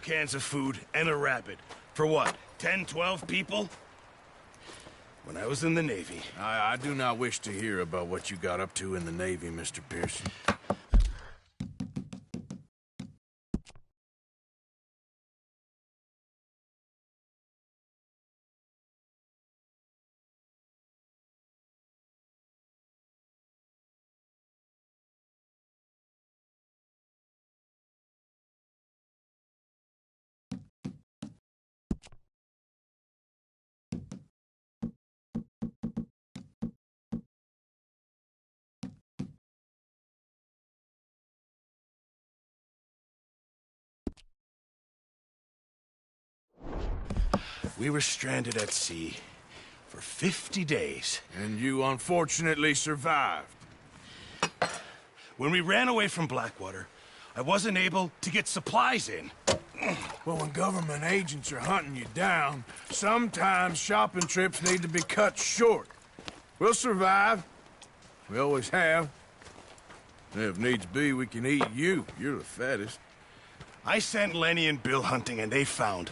cans of food, and a rabbit. For what, 10, 12 people? When I was in the Navy... I do not wish to hear about what you got up to in the Navy, Mr. Pearson. We were stranded at sea for 50 days. And you unfortunately survived. When we ran away from Blackwater, I wasn't able to get supplies in. Well, when government agents are hunting you down, sometimes shopping trips need to be cut short. We'll survive. We always have. And if needs be, we can eat you. You're the fattest. I sent Lenny and Bill hunting, and they found...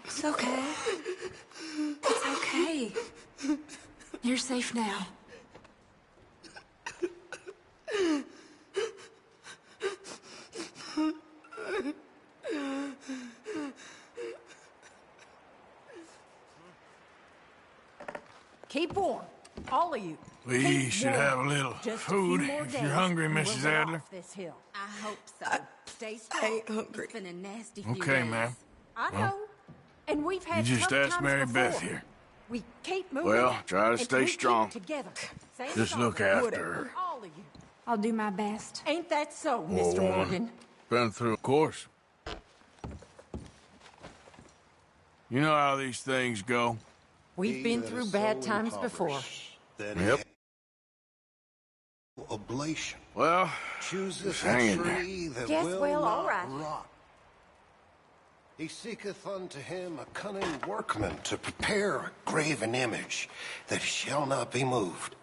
It's okay. It's okay. You're safe now. Keep warm, all of you. We Keep should warm. have a little Just food a few more if days, you're hungry, and we'll Mrs. get Adler. off this hill. I hope so. Stay strong. I ain't hungry. It's been a nasty few Okay, days. ma'am. I know. Well, And we've had You just tough asked times Mary before. Beth here. We keep moving. Well, try to and stay we keep strong. together. Say Just sorry. look after her. All of you. I'll do my best. Ain't that so, Poor Mr. woman. Morgan? Been through a course. You know how these things go. We've been through bad times before. Yep. Oblation. Well, Chooseth just a hanging there. tree that Yes, will well, all not right. rot. He seeketh unto him a cunning workman to prepare a graven image that shall not be moved.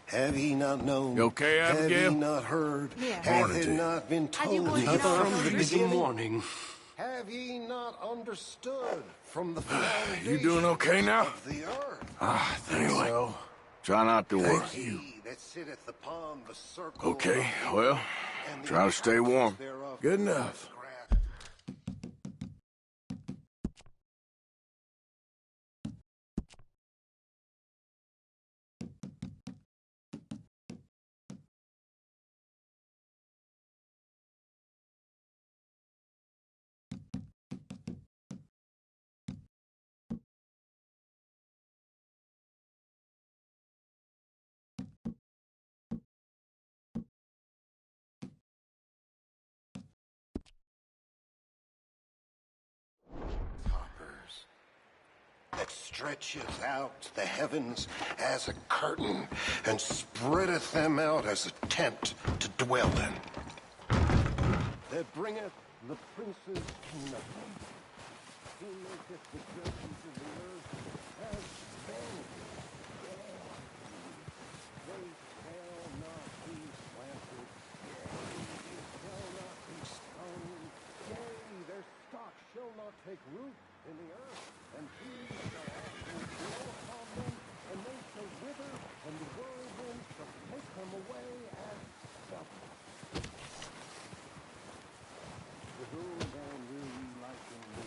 Have ye not known? You okay, Have Abigail? ye not heard? Yeah. Hath Morning it to you. not been I do told want you to know from the how beginning? morning. Have ye not understood from the You foundation doing okay now? of the earth? Anyway, try not to worry. He that sitteth upon the circle Okay, of the well, and the try to stay counsels warm. thereof Good enough. stretcheth out the heavens as a curtain, and spreadeth them out as a tent to dwell in. That bringeth the princes to nothing. He maketh the judges of the earth as vanity. They shall not be planted. They shall not be sown. Yea, their stock shall not take root in the earth, and trees shall also grow upon them, and they shall wither, and the whirlwind shall take them away as stubble. To whom then will ye liken me,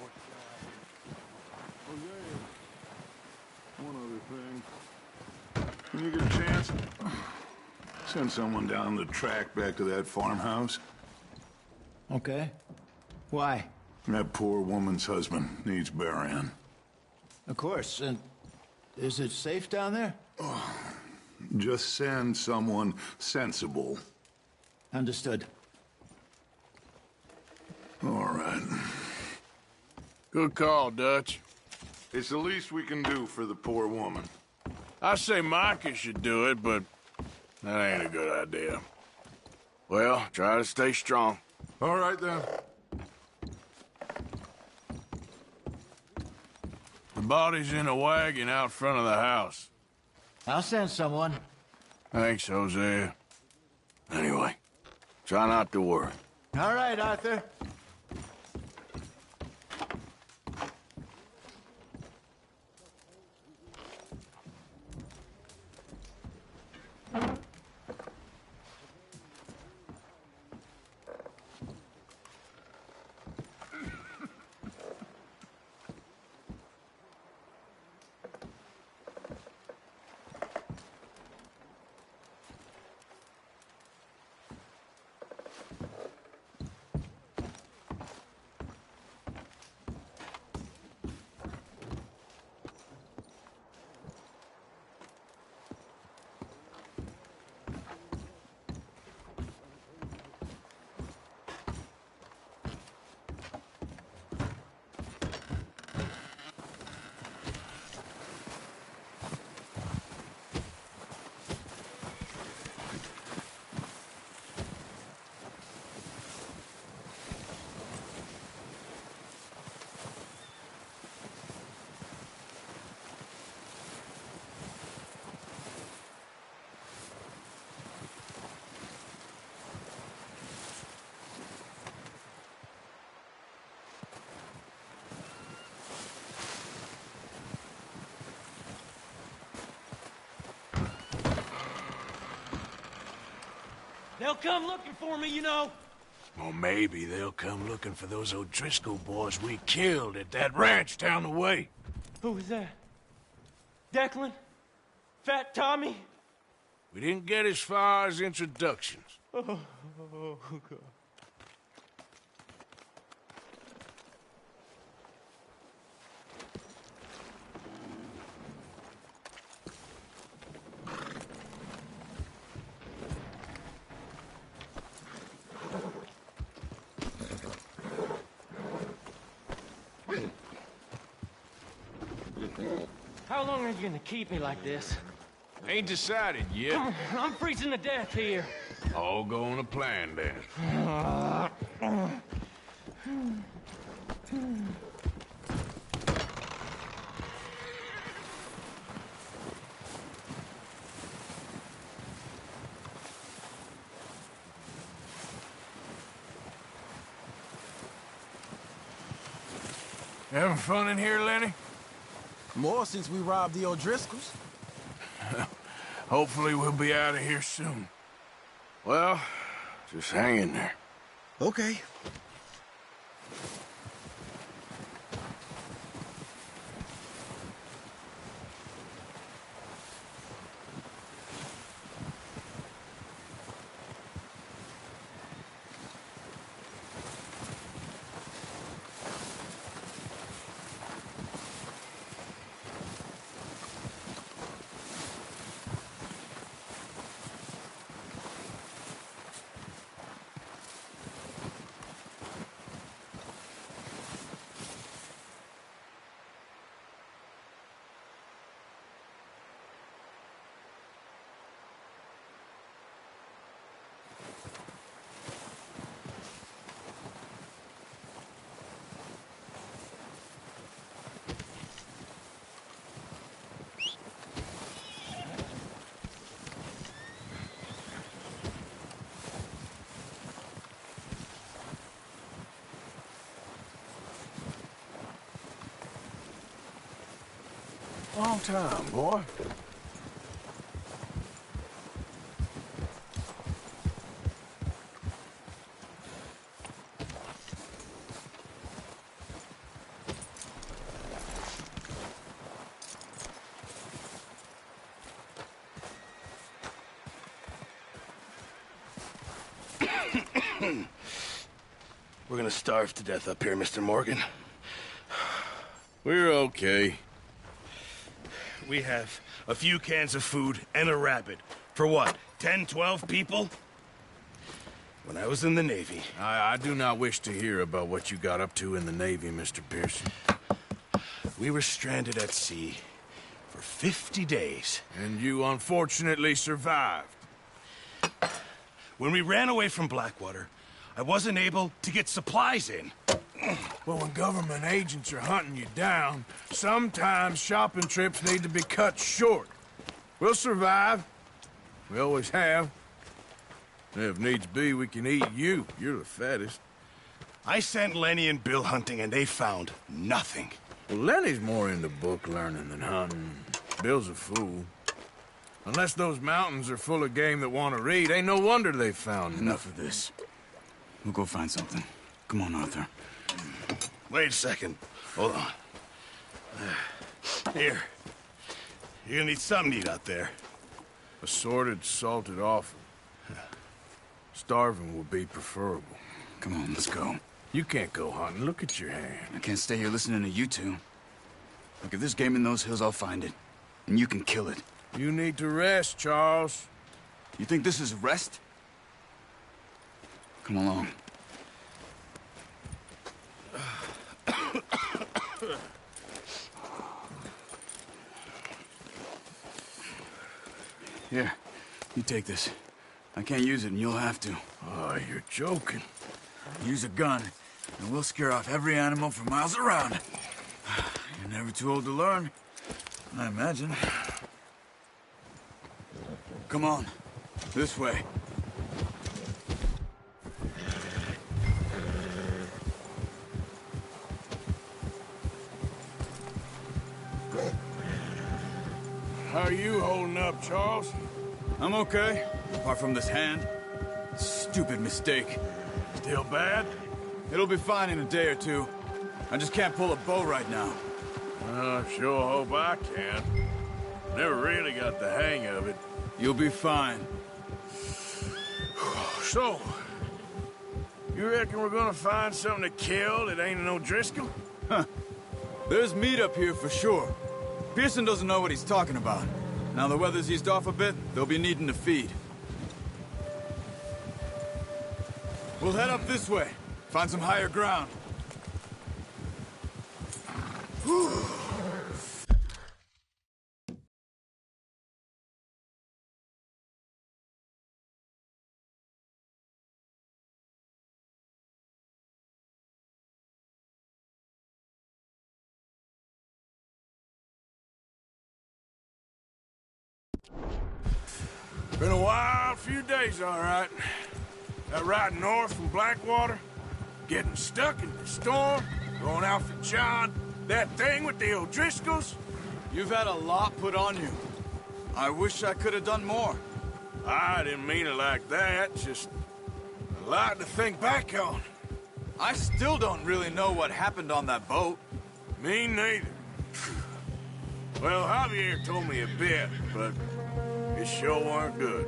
or shall I? Oh, yeah. One other thing. When you get a chance, send someone down the track back to that farmhouse. Okay. Why? That poor woman's husband needs burying. Of course. And is it safe down there? Just send someone sensible. Understood. All right. Good call, Dutch. It's the least we can do for the poor woman. I say Micah should do it, but that ain't a good idea. Well, try to stay strong. All right, then. The body's in a wagon out front of the house. I'll send someone. Thanks, Hosea. Anyway, try not to worry. All right, Arthur. They'll come looking for me, you know. Well, maybe they'll come looking for those O'Driscoll boys we killed at that ranch down the way. Who was that? Declan? Fat Tommy? We didn't get as far as introductions. Oh, God. How long are you gonna keep me like this? Ain't decided yet. I'm freezing to death here. All going to plan, then. Having fun in here, Lenny? More since we robbed the O'Driscolls. Hopefully we'll be out of here soon. Well, just hang in there. Okay. Long time, boy. We're gonna starve to death up here, Mr. Morgan. We're okay. We have a few cans of food and a rabbit. For what, 10, 12 people? When I was in the Navy... I do not wish to hear about what you got up to in the Navy, Mr. Pearson. We were stranded at sea for 50 days. And you unfortunately survived. When we ran away from Blackwater, I wasn't able to get supplies in. Well, when government agents are hunting you down, sometimes shopping trips need to be cut short. We'll survive. We always have. And if needs be, we can eat you. You're the fattest. I sent Lenny and Bill hunting, and they found nothing. Well, Lenny's more into book learning than hunting. Bill's a fool. Unless those mountains are full of game that want to read, ain't no wonder they found Enough of this. We'll go find something. Come on, Arthur. Wait a second. Hold on. Here. You're gonna need something to eat out there. Assorted, salted offal. Starving would be preferable. Come on, let's go. You can't go hunting. Look at your hand. I can't stay here listening to you two. Look, if there's game in those hills, I'll find it. And you can kill it. You need to rest, Charles. You think this is rest? Come along. Here, you take this. I can't use it, and you'll have to. Oh, you're joking. Use a gun, and we'll scare off every animal for miles around. You're never too old to learn, I imagine. Come on, this way. How are you holding up, Charles? I'm okay, apart from this hand. Stupid mistake. Still bad? It'll be fine in a day or two. I just can't pull a bow right now. I sure hope I can. Never really got the hang of it. You'll be fine. So, you reckon we're gonna find something to kill that ain't no Driscoll? Huh. There's meat up here for sure. Pearson doesn't know what he's talking about. Now the weather's eased off a bit, they'll be needing to feed. We'll head up this way. Find some higher ground. Been a wild few days, all right. That ride north from Blackwater, getting stuck in the storm, going out for John, that thing with the O'Driscolls. You've had a lot put on you. I wish I could have done more. I didn't mean it like that, just a lot to think back on. I still don't really know what happened on that boat. Me neither. Well, Javier told me a bit, but it sure weren't good.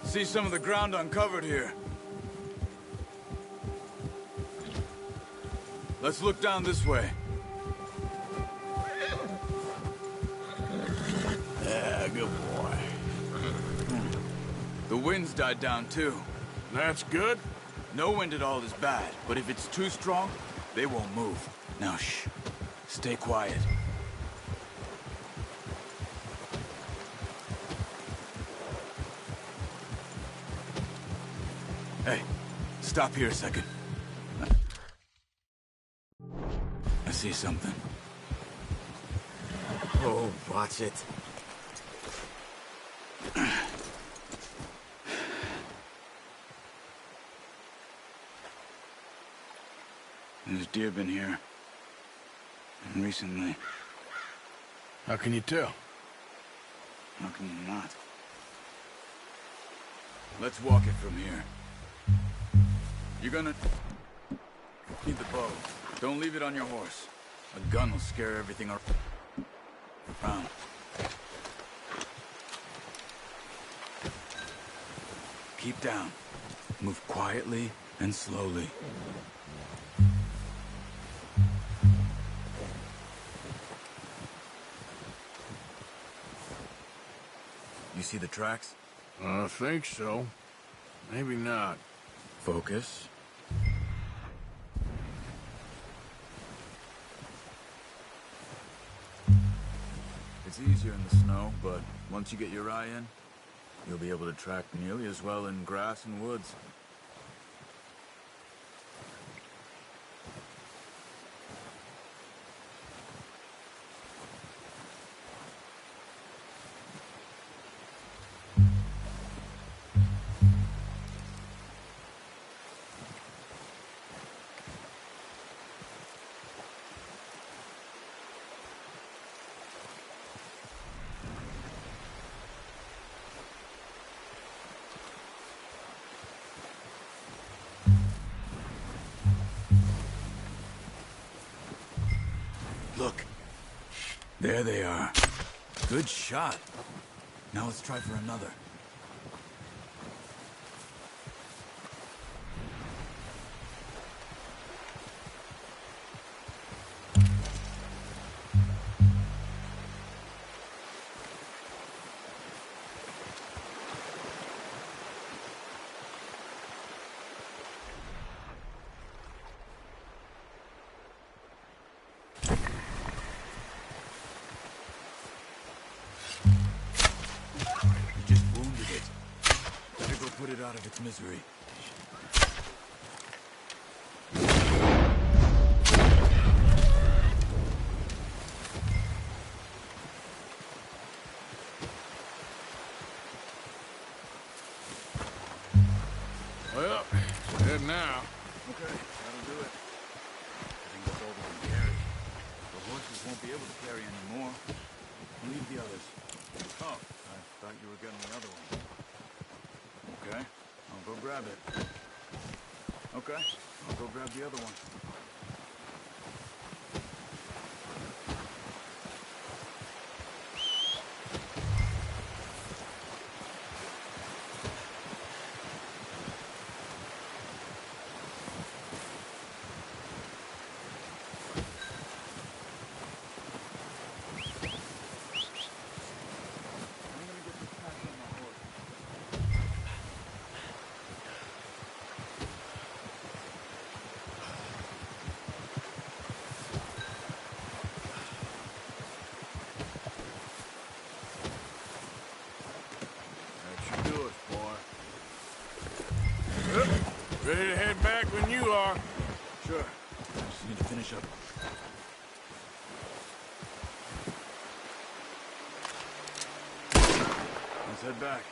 See some of the ground uncovered here. Let's look down this way. Good boy. The wind's died down, too. That's good. No wind at all is bad, but if it's too strong, they won't move. Now, shh. Stay quiet. Hey, stop here a second. I see something. Oh, watch it. There's deer been here. And recently. How can you tell? How can you not? Let's walk it from here. You're gonna... Need the bow. Don't leave it on your horse. A gun will scare everything around. Keep down. Move quietly and slowly. You see the tracks? I think so. Maybe not. Focus. It's easier in the snow, but once you get your eye in, you'll be able to track nearly as well in grass and woods. Look. There they are. Good shot. Now let's try for another. Put it out of its misery. Well, good now. Okay, that'll do it. I think that's all we can carry. The horses won't be able to carry any more. Leave the others. Oh, I thought you were getting the other one. Okay, I'll go grab it. Okay, I'll go grab the other one. Ready to head back when you are. Sure. Just need to finish up. Let's head back.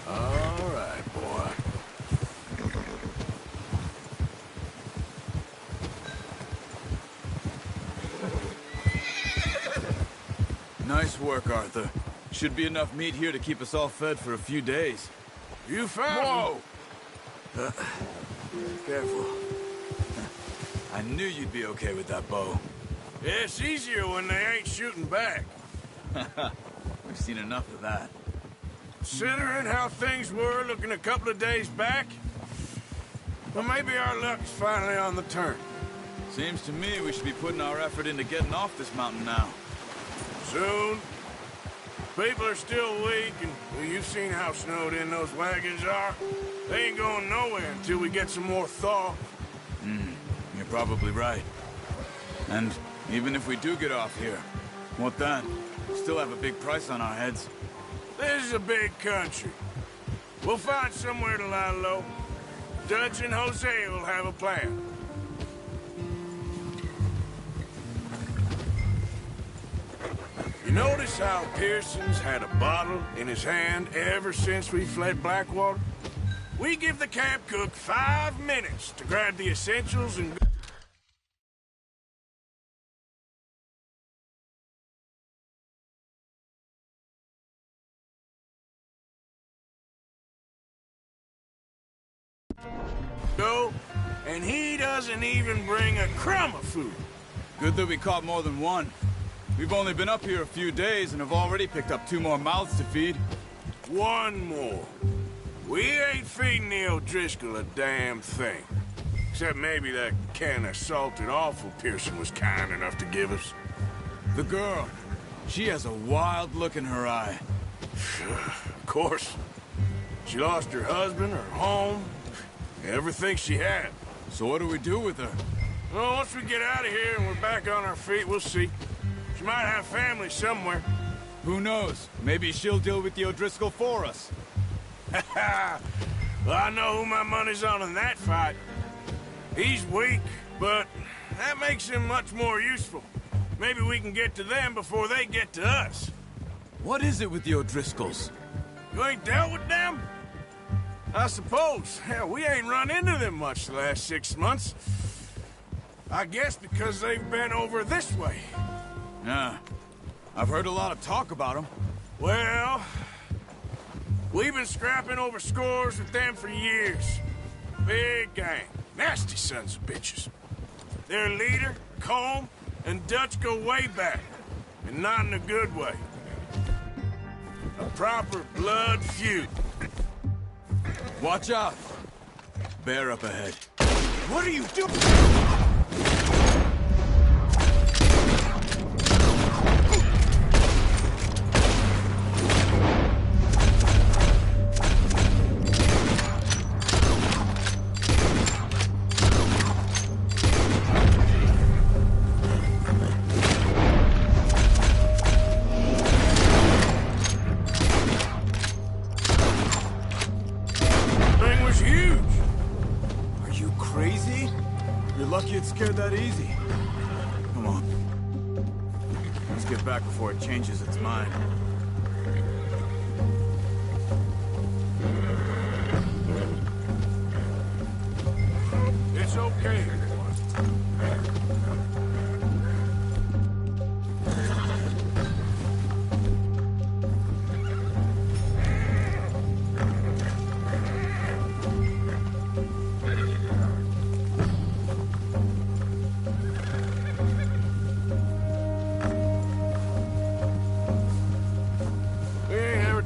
All right, boy. Nice work, Arthur. Should be enough meat here to keep us all fed for a few days. You found Whoa! Careful. I knew you'd be okay with that bow. Yeah, it's easier when they ain't shooting back. We've seen enough of that. Considering how things were looking a couple of days back, well, maybe our luck's finally on the turn. Seems to me we should be putting our effort into getting off this mountain now. Soon. People are still weak, and well, you've seen how snowed in those wagons are. They ain't going nowhere until we get some more thaw. You're probably right. And even if we do get off here, what then? We still have a big price on our heads. This is a big country. We'll find somewhere to lie low. Dutch and Jose will have a plan. You notice how Pearson's had a bottle in his hand ever since we fled Blackwater? We give the camp cook 5 minutes to grab the essentials and go, and he doesn't even bring a crumb of food. Good that we caught more than one. We've only been up here a few days and have already picked up 2 more mouths to feed. One more. We ain't feeding the O'Driscoll a damn thing. Except maybe that can of salted offal Pearson was kind enough to give us. The girl, she has a wild look in her eye. Of course. She lost her husband, her home, everything she had. So what do we do with her? Well, once we get out of here and we're back on our feet, we'll see. She might have family somewhere. Who knows? Maybe she'll deal with the O'Driscoll for us. Well, I know who my money's on in that fight. He's weak, but that makes him much more useful. Maybe we can get to them before they get to us. What is it with the O'Driscolls? You ain't dealt with them? I suppose. Hell, we ain't run into them much the last 6 months. I guess because they've been over this way. Yeah. I've heard a lot of talk about them. Well, we've been scrapping over scores with them for years. Big gang. Nasty sons of bitches. Their leader, Combe, and Dutch go way back. And not in a good way. A proper blood feud. Watch out! Bear up ahead. What are you doing? Scared that easy. Come on. Let's get back before it changes its mind. It's okay.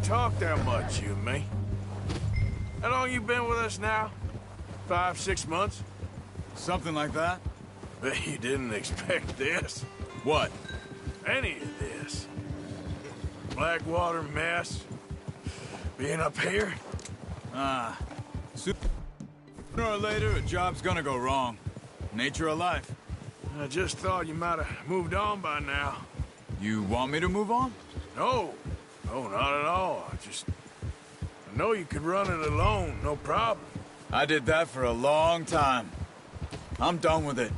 Talk that much, you and me. How long you been with us now? 5, 6 months? Something like that? Bet you didn't expect this. What? Any of this. Blackwater mess. Being up here? Sooner or later, a job's gonna go wrong. Nature of life. I just thought you might have moved on by now. You want me to move on? No. No, not at all. I know you could run it alone, no problem. I did that for a long time. I'm done with it.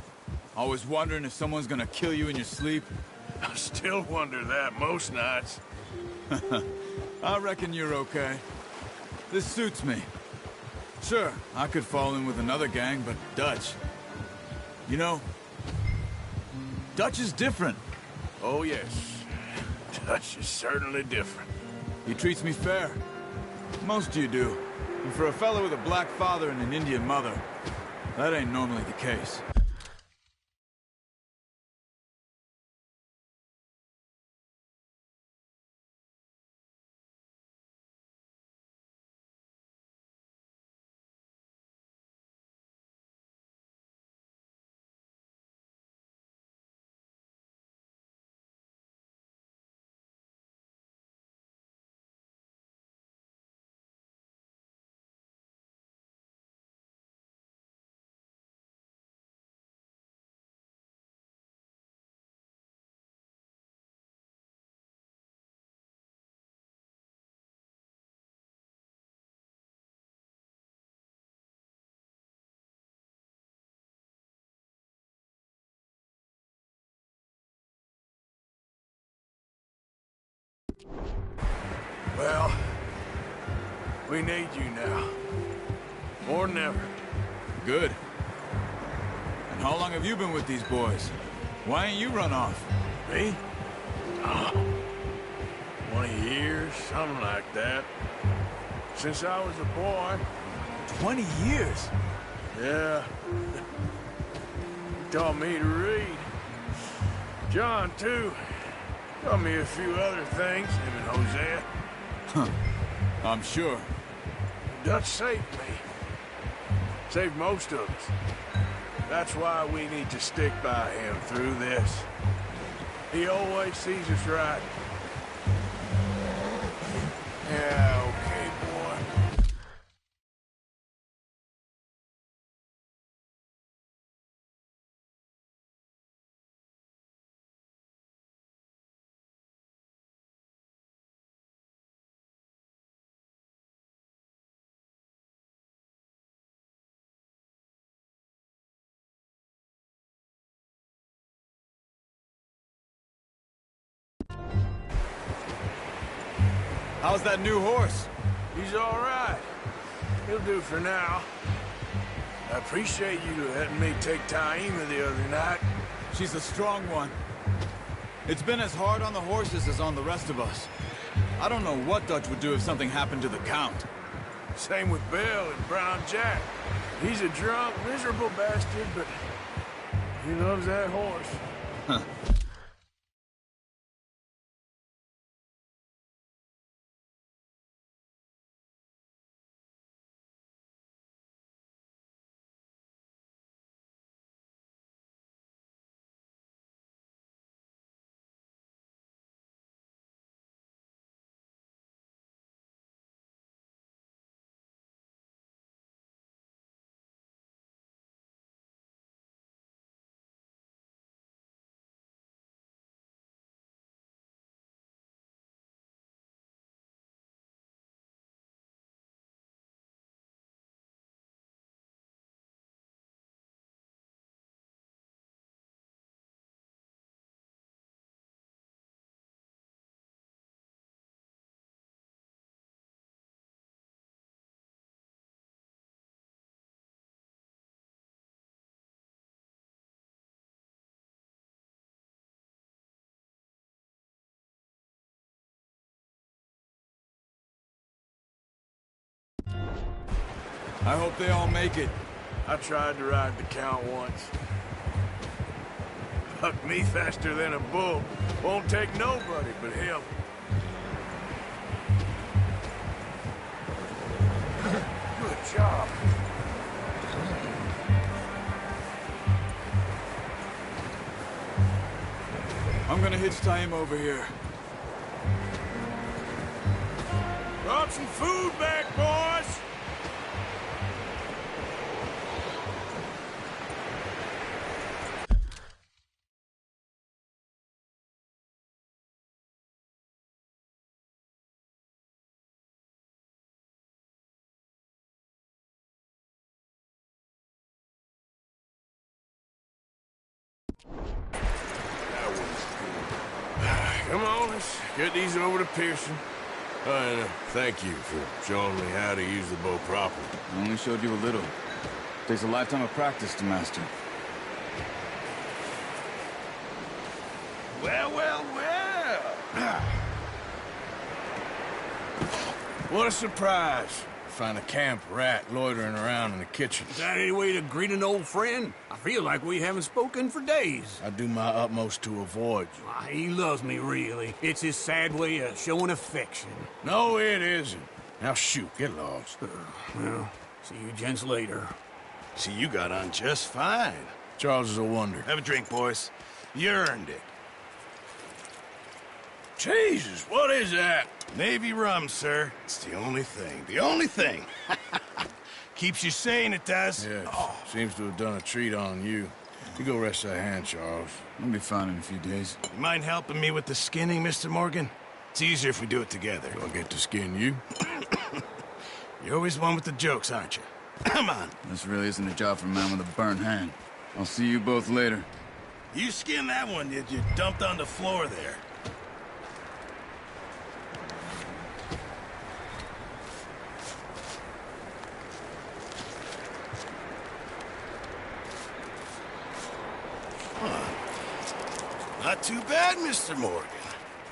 Always wondering if someone's gonna kill you in your sleep. I still wonder that most nights. I reckon you're okay. This suits me. Sure, I could fall in with another gang, but Dutch... You know, Dutch is different. Oh, yes. Dutch is certainly different. He treats me fair. Most of you do. And for a fellow with a black father and an Indian mother, that ain't normally the case. Well, we need you now. More than ever. Good. And how long have you been with these boys? Why ain't you run off? Me? 20 years, something like that. Since I was a boy. 20 years? Yeah. He taught me to read. John, too. Taught me a few other things, him and Hosea. Huh. I'm sure. Dutch saved me. Saved most of us. That's why we need to stick by him through this. He always sees us right. Yeah, okay, boy. How's that new horse? He's all right. He'll do for now. I appreciate you letting me take Taima the other night. She's a strong one. It's been as hard on the horses as on the rest of us. I don't know what Dutch would do if something happened to the Count. Same with Bill and Brown Jack. He's a drunk, miserable bastard, but he loves that horse. Huh. I hope they all make it. I tried to ride the Count once. Bucked me faster than a bull. Won't take nobody but him. Good job. I'm gonna hitch Taima over here. Brought some food back, boys! Come on, let's get these over to Pearson. And thank you for showing me how to use the bow properly. I only showed you a little. Takes a lifetime of practice to master. Well, well, well. What a surprise. Find a camp rat loitering around in the kitchen. Is that any way to greet an old friend? I feel like we haven't spoken for days. I do my utmost to avoid you. Why, he loves me, really. It's his sad way of showing affection. No, it isn't. Now shoot, get lost. Well, see you gents later. See, you got on just fine. Charles is a wonder. Have a drink, boys. You earned it. Jesus, what is that? Navy rum, sir. It's the only thing. The only thing. Keeps you sane, it does. Yes. Seems to have done a treat on you. You go rest that hand, Charles. I'll be fine in a few days. You mind helping me with the skinning, Mr. Morgan? It's easier if we do it together. Do I get to skin you? You're always one with the jokes, aren't you? Come on. This really isn't a job for a man with a burnt hand. I'll see you both later. You skinned that one you dumped on the floor there. Not too bad, Mr. Morgan.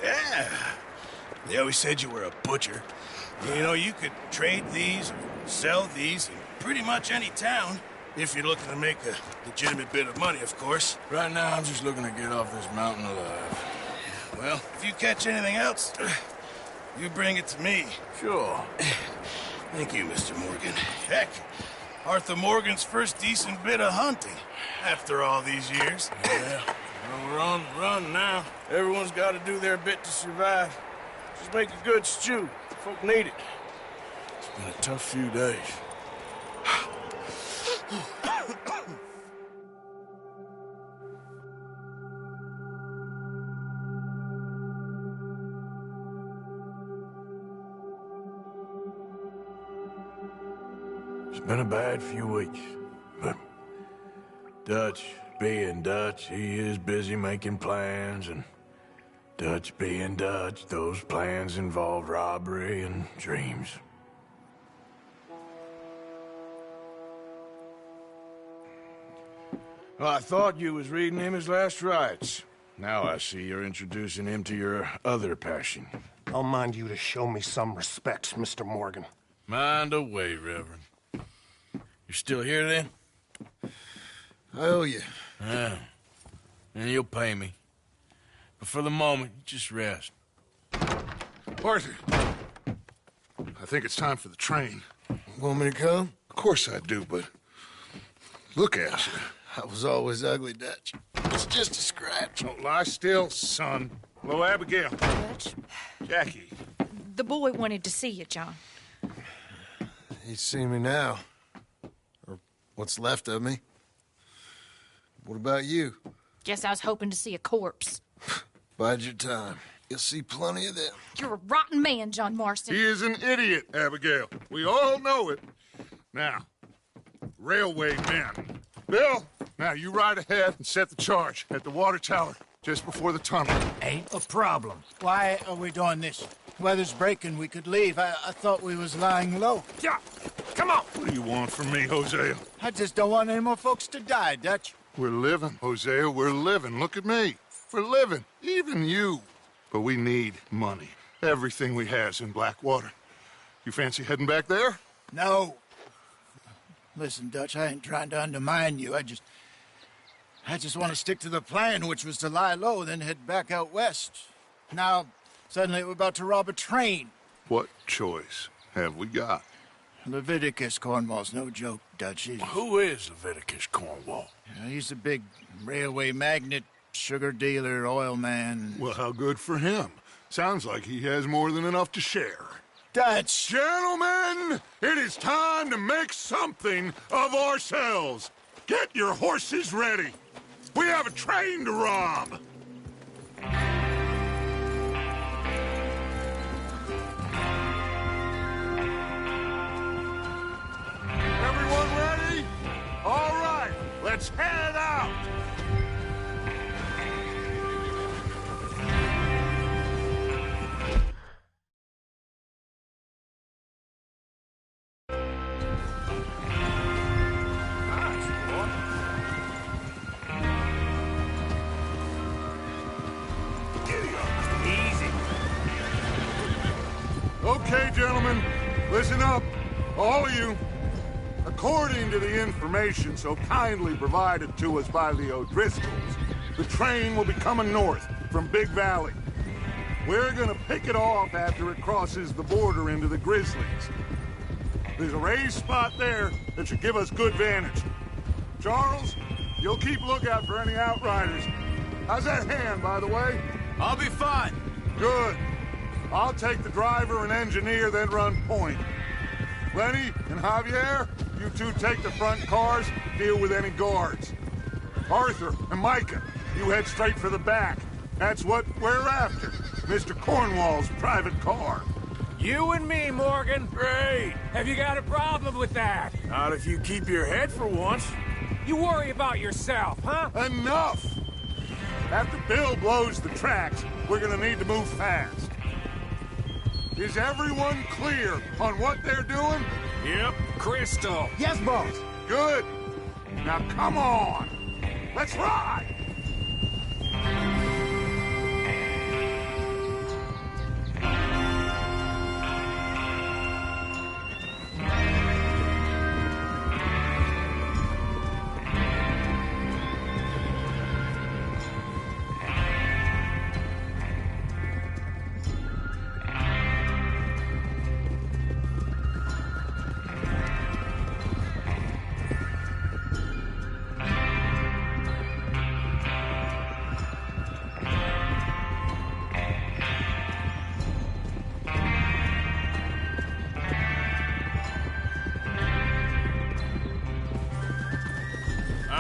Yeah. They always said you were a butcher. You know, you could trade these, sell these in pretty much any town. If you're looking to make a legitimate bit of money, of course. Right now, I'm just looking to get off this mountain alive. Well, if you catch anything else, you bring it to me. Sure. Thank you, Mr. Morgan. Heck, Arthur Morgan's first decent bit of hunting after all these years. Yeah. Well, we're on the run now. Everyone's got to do their bit to survive. Just make a good stew. Folk need it. It's been a tough few days. It's been a bad few weeks, but Dutch being Dutch, he is busy making plans, and Dutch being Dutch, those plans involve robbery and dreams. Well, I thought you was reading him his last rites. Now I see you're introducing him to your other passion. I'll mind you to show me some respect, Mr. Morgan. Mind away, Reverend. You're still here, then? I owe you. Yeah. And you'll pay me. But for the moment, just rest. Arthur, I think it's time for the train. Want me to come? Of course I do, but look at you. I was always ugly, Dutch. It's just a scratch. Don't lie still, son. Hello, Abigail. Dutch, Jackie. the boy wanted to see you, John. He's seen me now. Or what's left of me. What about you? Guess I was hoping to see a corpse. Bide your time. You'll see plenty of them. You're a rotten man, John Marston. He is an idiot, Abigail. We all know it. Now, railway men. Bill, now you ride ahead and set the charge at the water tower just before the tunnel. Ain't a problem. Why are we doing this? Weather's breaking. We could leave. I thought we was lying low. Yeah, come on. What do you want from me, Hosea? I just don't want any more folks to die, Dutch. We're living, Hosea. We're living. Look at me. We're living. Even you. But we need money. Everything we have's in Blackwater. You fancy heading back there? No. Listen, Dutch, I ain't trying to undermine you. I just want to stick to the plan, which was to lie low, then head back out west. Now, suddenly we're about to rob a train. What choice have we got? Leviticus Cornwall's no joke, Dutch. Who is Leviticus Cornwall? He's a big railway magnate, sugar dealer, oil man. Well, how good for him. Sounds like he has more than enough to share. Dutch! Gentlemen, it is time to make something of ourselves. Get your horses ready. We have a train to rob. Everyone ready? All right, let's head out. Okay, gentlemen, listen up, all of you. According to the information so kindly provided to us by the O'Driscolls, the train will be coming north from Big Valley. We're gonna pick it off after it crosses the border into the Grizzlies. There's a raised spot there that should give us good vantage. Charles, you'll keep lookout for any outriders. How's that hand, by the way? I'll be fine. Good. I'll take the driver and engineer, then run point. Lenny and Javier, you two take the front cars, deal with any guards. Arthur and Micah, you head straight for the back. That's what we're after. Mr. Cornwall's private car. You and me, Morgan. Great. Have you got a problem with that? Not if you keep your head for once. You worry about yourself, huh? Enough! After Bill blows the tracks, we're gonna need to move fast. Is everyone clear on what they're doing? Yep, crystal. Yes, boss. Good. Now come on. Let's ride.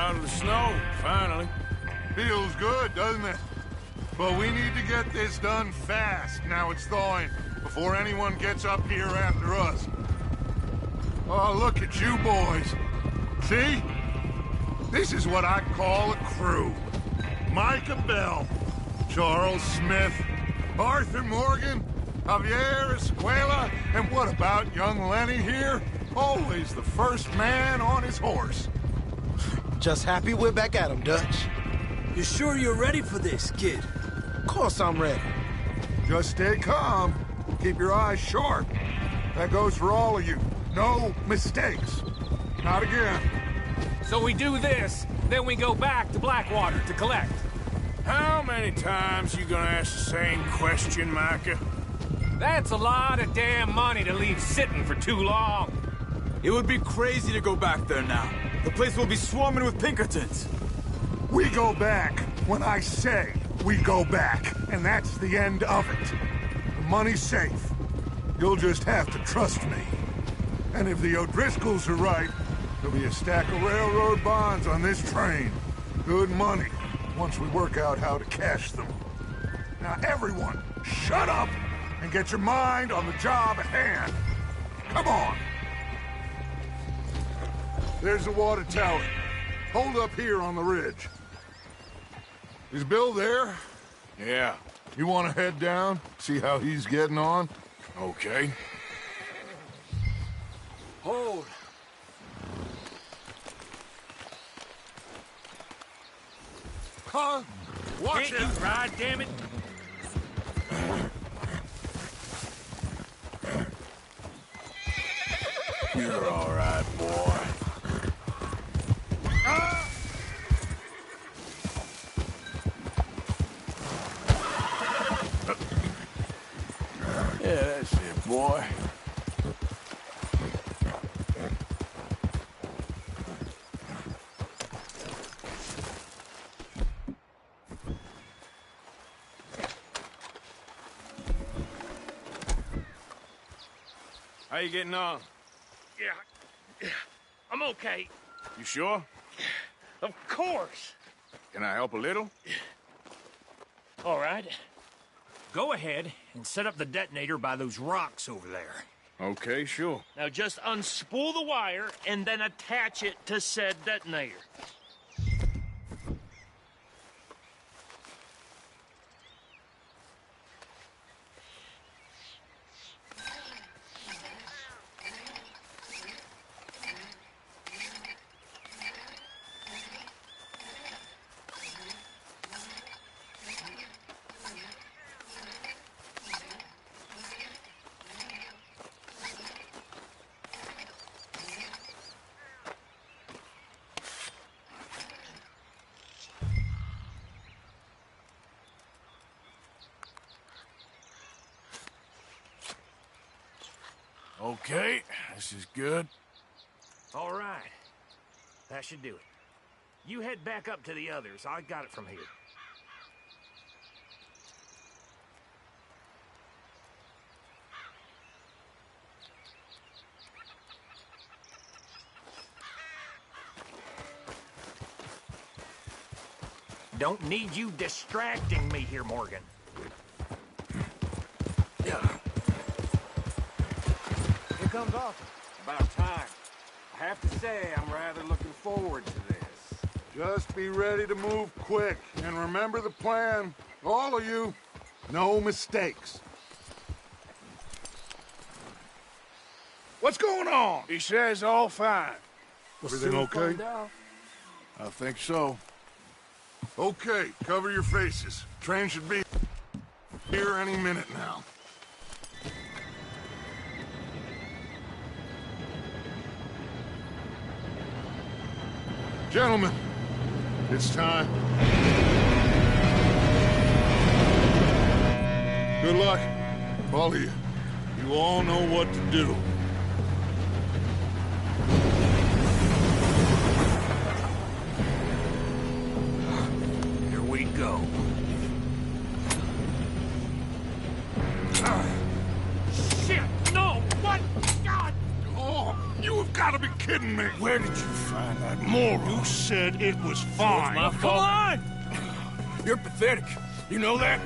out of the snow, finally. Feels good, doesn't it? But we need to get this done fast, now it's thawing, before anyone gets up here after us. Oh, look at you boys. See? This is what I call a crew. Micah Bell, Charles Smith, Arthur Morgan, Javier Escuela, and what about young Lenny here? Always the first man on his horse. Just happy we're back at him, Dutch. You sure you're ready for this, kid? Of course I'm ready. Just stay calm. Keep your eyes sharp. That goes for all of you. No mistakes. Not again. So we do this, then we go back to Blackwater to collect. How many times you gonna ask the same question, Micah? That's a lot of damn money to leave sitting for too long. It would be crazy to go back there now. The place will be swarming with Pinkertons. We go back when I say we go back, and that's the end of it. The money's safe. You'll just have to trust me. And if the O'Driscolls are right, there'll be a stack of railroad bonds on this train. Good money, once we work out how to cash them. Now everyone, shut up and get your mind on the job at hand. Come on. There's the water tower. Hold up here on the ridge. Is Bill there? Yeah. You want to head down, see how he's getting on? Okay. Hold. Huh? Watch Can't you ride, damn it? You're all right, boy. Yeah, that's it, boy. How you getting on? Yeah, I'm okay. You sure? Of course. Can I help a little? All right. Go ahead and set up the detonator by those rocks over there. Okay, sure. Now just unspool the wire and then attach it to said detonator. Okay, this is good. All right. That should do it. You head back up to the others. I got it from here. Don't need you distracting me here, Morgan. Yeah. Here comes Arthur. About time. I have to say, I'm rather looking forward to this. Just be ready to move quick, and remember the plan. All of you, no mistakes. What's going on? He says all fine. Everything okay? I think so. Okay, cover your faces. Train should be here any minute now. Gentlemen, it's time. Good luck, all of you. You all know what to do. Here we go. Ah. Shit! No! What? God! Oh, you have gotta be kidding me! Where did you find that moron? You said it was fine. My fault. Come on! You're pathetic. You know that?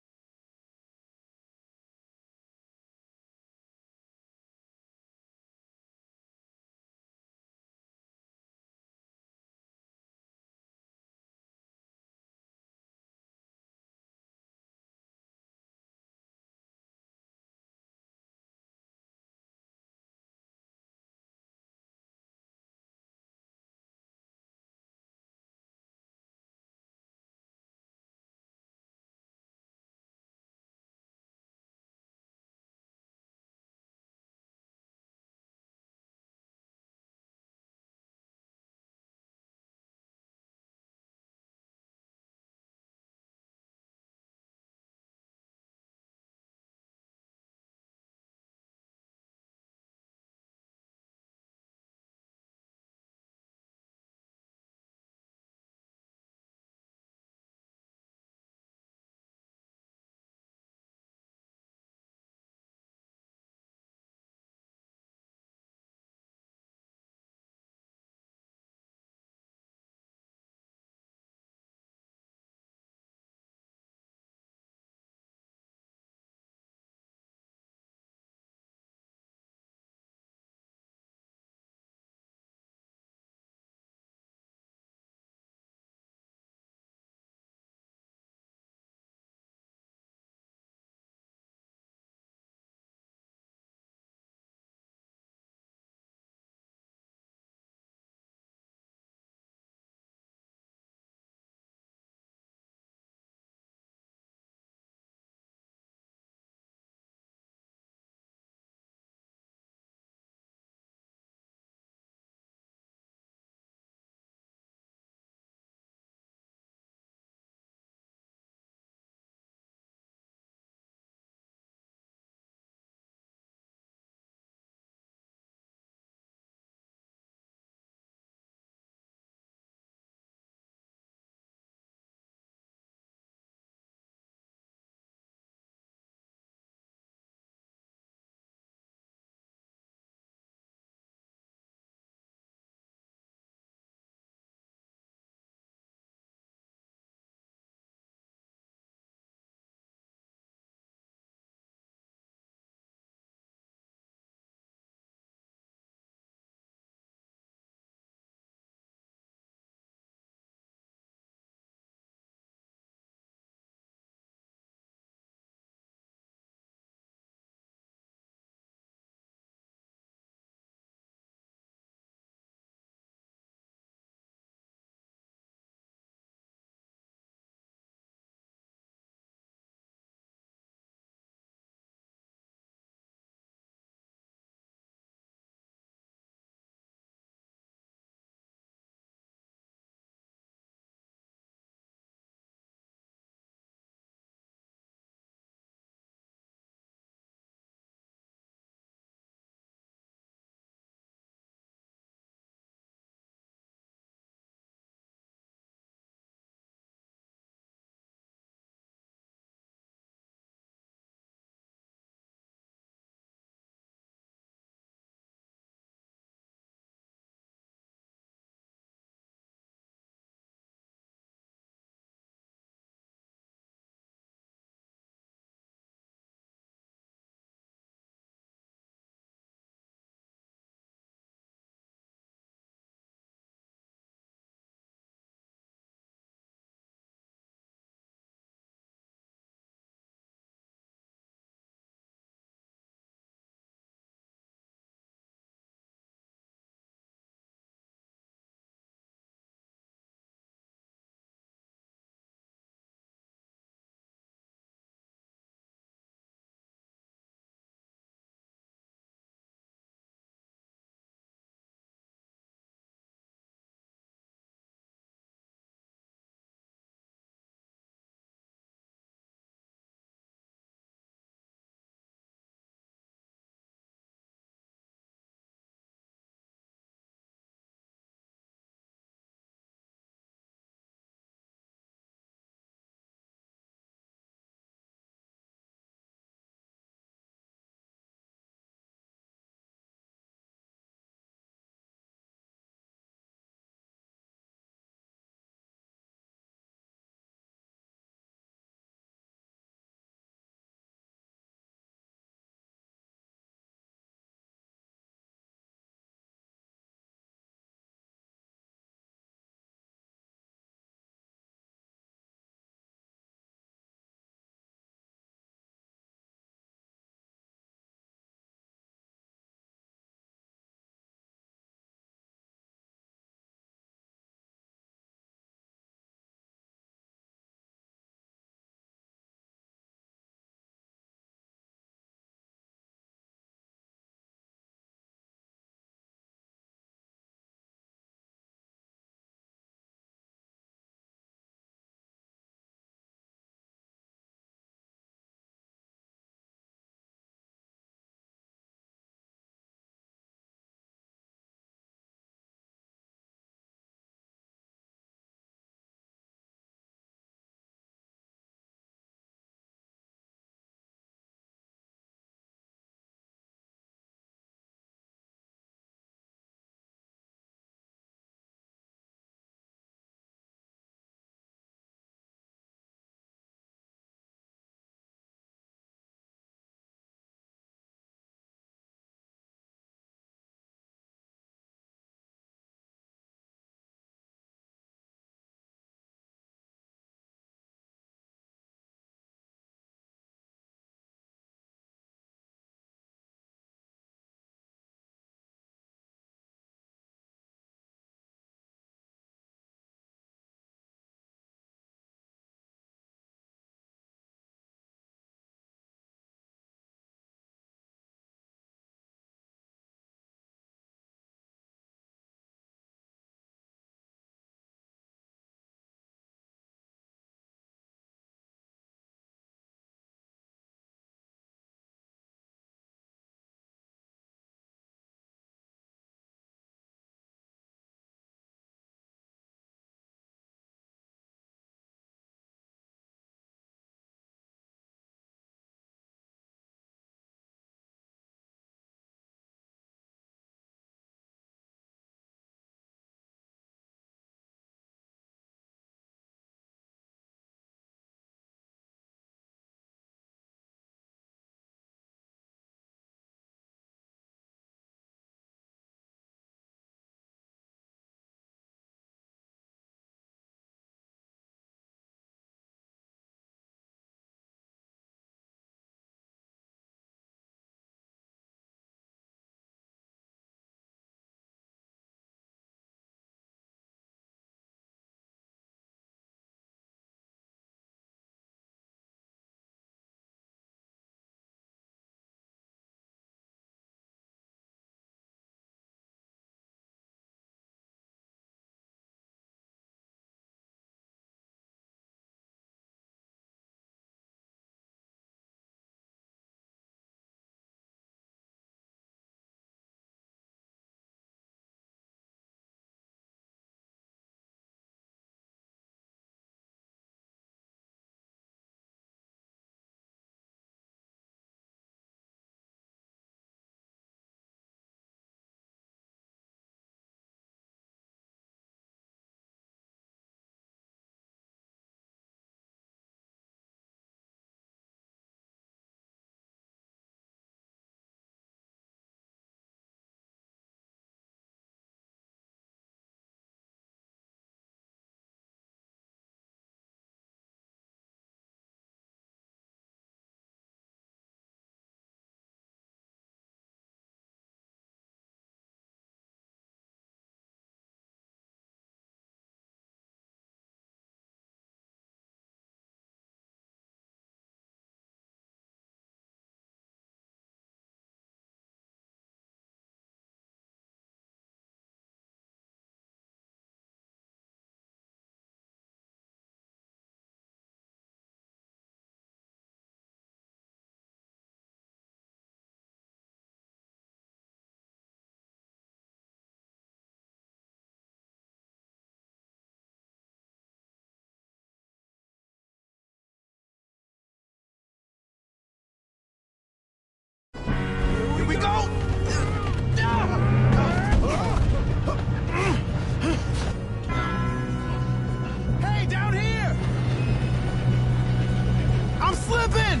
slipping!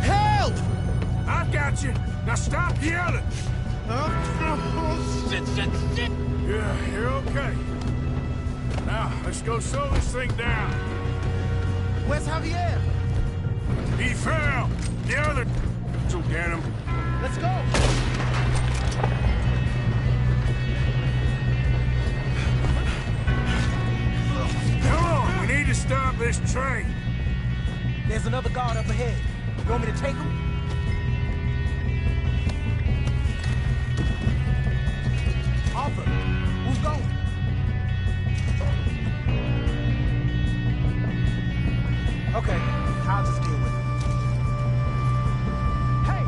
Help! I've got you. Now stop yelling. Shit, shit, shit! Yeah, you're okay. Now, let's go slow this thing down. Where's Javier? He fell. The other will get him. Let's go! Come on, we need to stop this train. There's another guard up ahead. You want me to take him? Arthur, who's going? Okay, I'll just deal with it. Hey!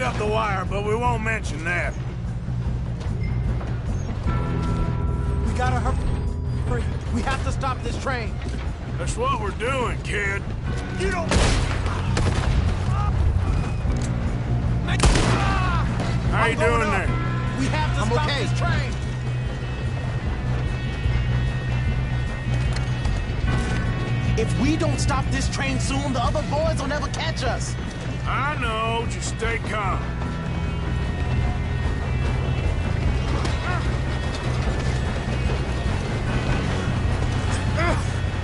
Up the wire, but we won't mention that. We gotta hurry. We have to stop this train. That's what we're doing, kid. You don't... How you doing there? We have to stop this train. If we don't stop this train soon, the other boys will never catch us. I know, just stay calm.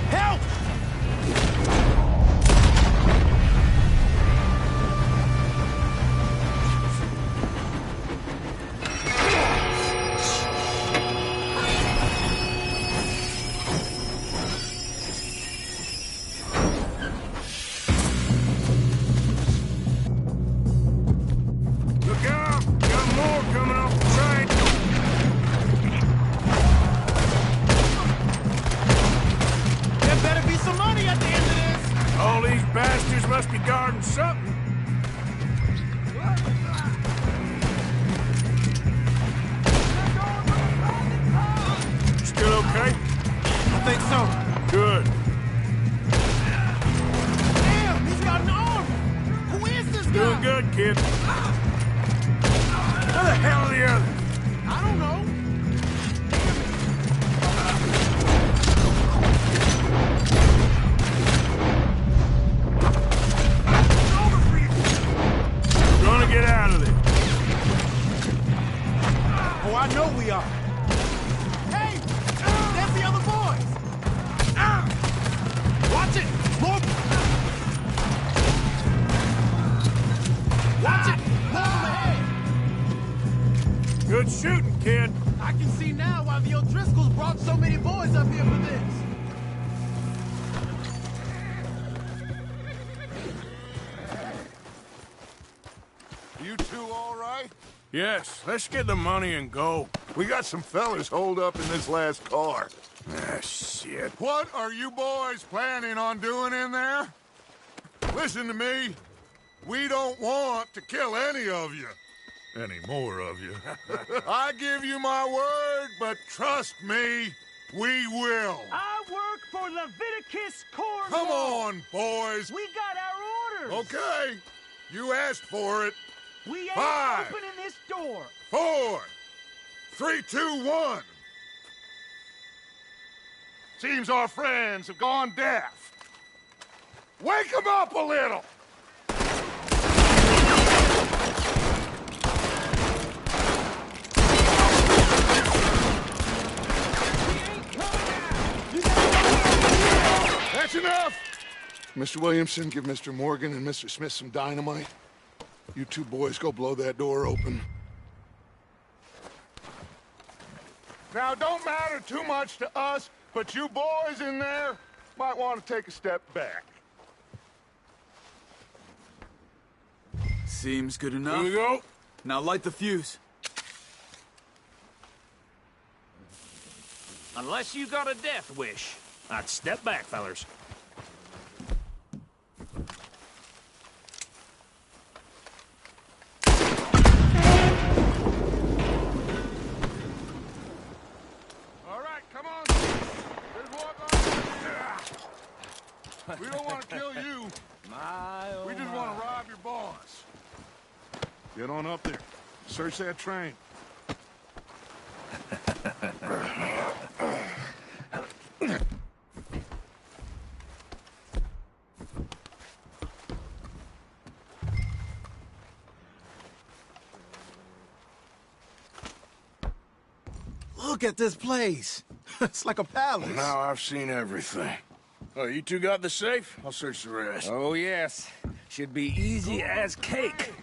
Help! Must be guarding something. Still okay? I think so. Good. Damn, he's got an arm. Who is this guy? Doing good, kid. Where the hell are the others? I don't know. Get out of there. Oh, I know we are. Hey! That's the other boys! Watch it! More... Watch it! More ahead! Good shooting, kid. I can see now why the O'Driscolls brought so many boys up here for this. You two all right? Yes, let's get the money and go. We got some fellas holed up in this last car. Ah, shit. What are you boys planning on doing in there? Listen to me. We don't want to kill any of you. Any more of you. I give you my word, but trust me, we will. I work for Leviticus Cornwall. Come on, boys. We got our orders. Okay. You asked for it. We ain't 5, opening this door. 4, 3, 2, 1. Seems our friends have gone deaf. Wake them up a little. That's enough. Mr. Williamson, give Mr. Morgan and Mr. Smith some dynamite. You two boys go blow that door open. Now, it don't matter too much to us, but you boys in there might want to take a step back. Seems good enough. Here we go. Now light the fuse. Unless you got a death wish, I'd step back, fellers. All right, come on. Let's walk on. We don't want to kill you. We just want to rob your boss. Get on up there. Search that train. Look at this place. It's like a palace. Now I've seen everything. Oh, you two got the safe? I'll search the rest. Oh, yes. Should be easy as cake.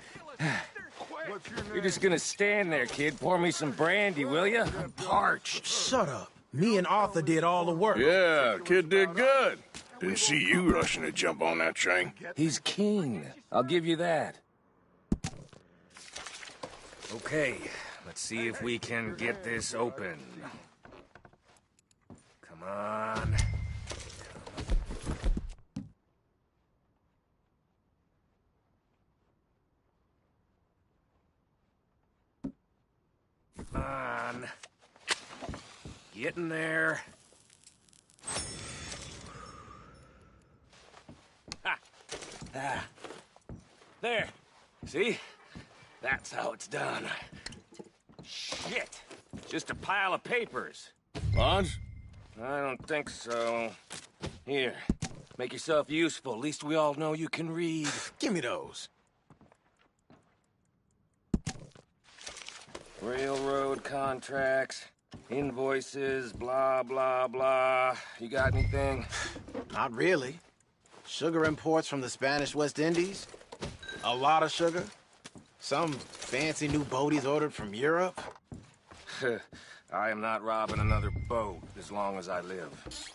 You're just gonna stand there, kid. Pour me some brandy, will you? I'm parched. Shut up. Me and Arthur did all the work. Yeah, kid did good. Didn't see you rushing to jump on that train. He's keen. I'll give you that. Okay, let's see if we can get this open. Come on. Come on. Getting there. Ha! Ah. There. See? That's how it's done. Shit! Just a pile of papers. Bonds? I don't think so. Here, make yourself useful. At least we all know you can read. Give me those. Railroad contracts, invoices, blah, blah, blah. You got anything? Not really. Sugar imports from the Spanish West Indies. A lot of sugar. Some fancy new boat he's ordered from Europe. I am not robbing another boat as long as I live.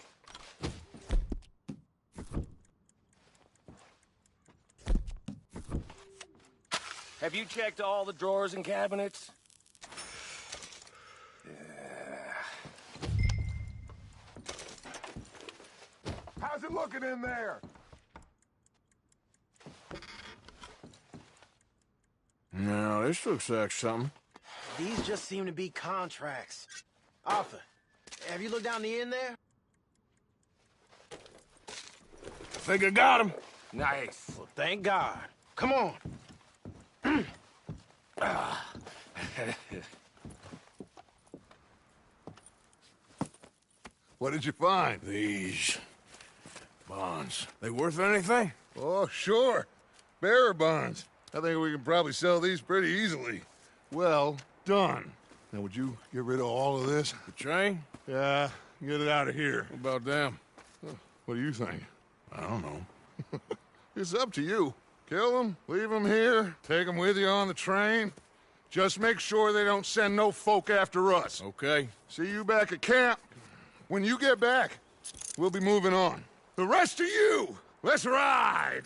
Have you checked all the drawers and cabinets? How's it looking in there? No, this looks like something. These just seem to be contracts. Arthur, have you looked down the end there? Think I got him. Nice. Well, thank God. Come on. What did you find? These bonds. They worth anything? Oh, sure. Bearer bonds. I think we can probably sell these pretty easily. Well done. Now, would you get rid of all of this? The train? Yeah, get it out of here. What about them? What do you think? I don't know. It's up to you. Kill them, leave them here, take them with you on the train. Just make sure they don't send no folk after us. Okay. See you back at camp. When you get back, we'll be moving on. The rest of you, let's ride!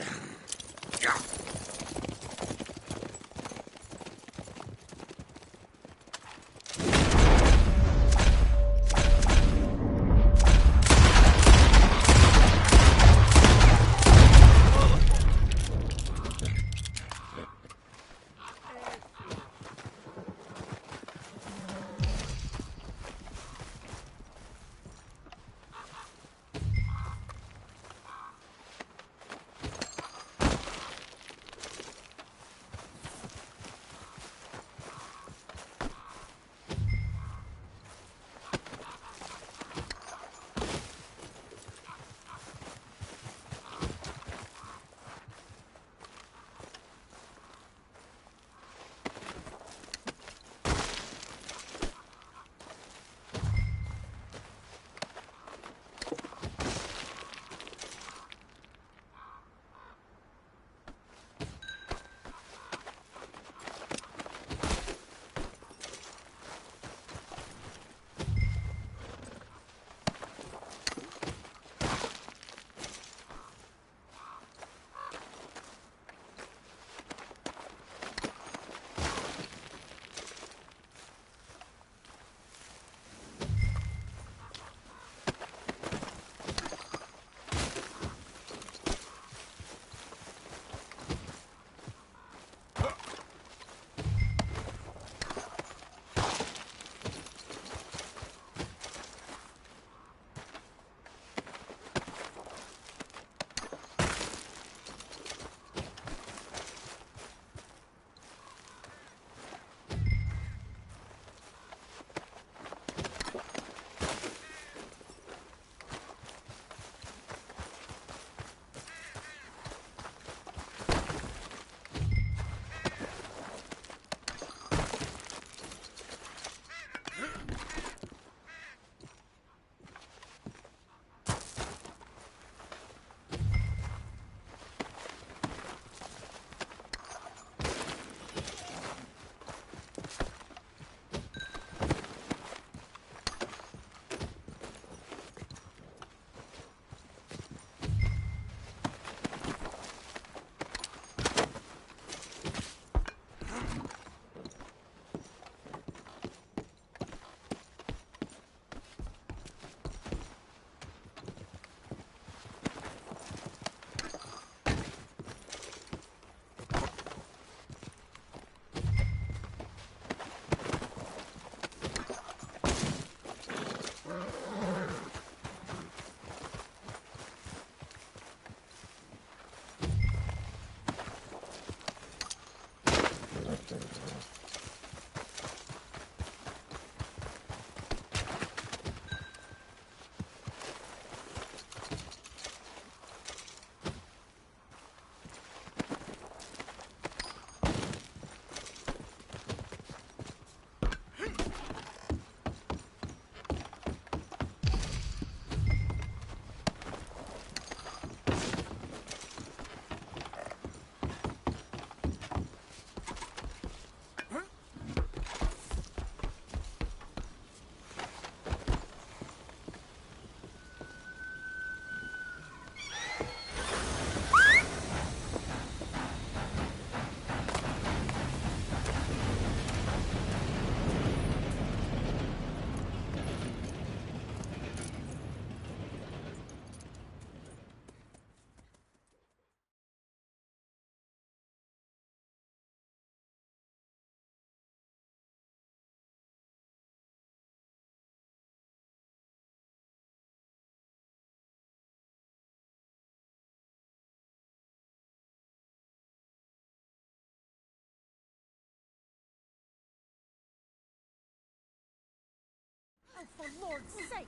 Lord's sake!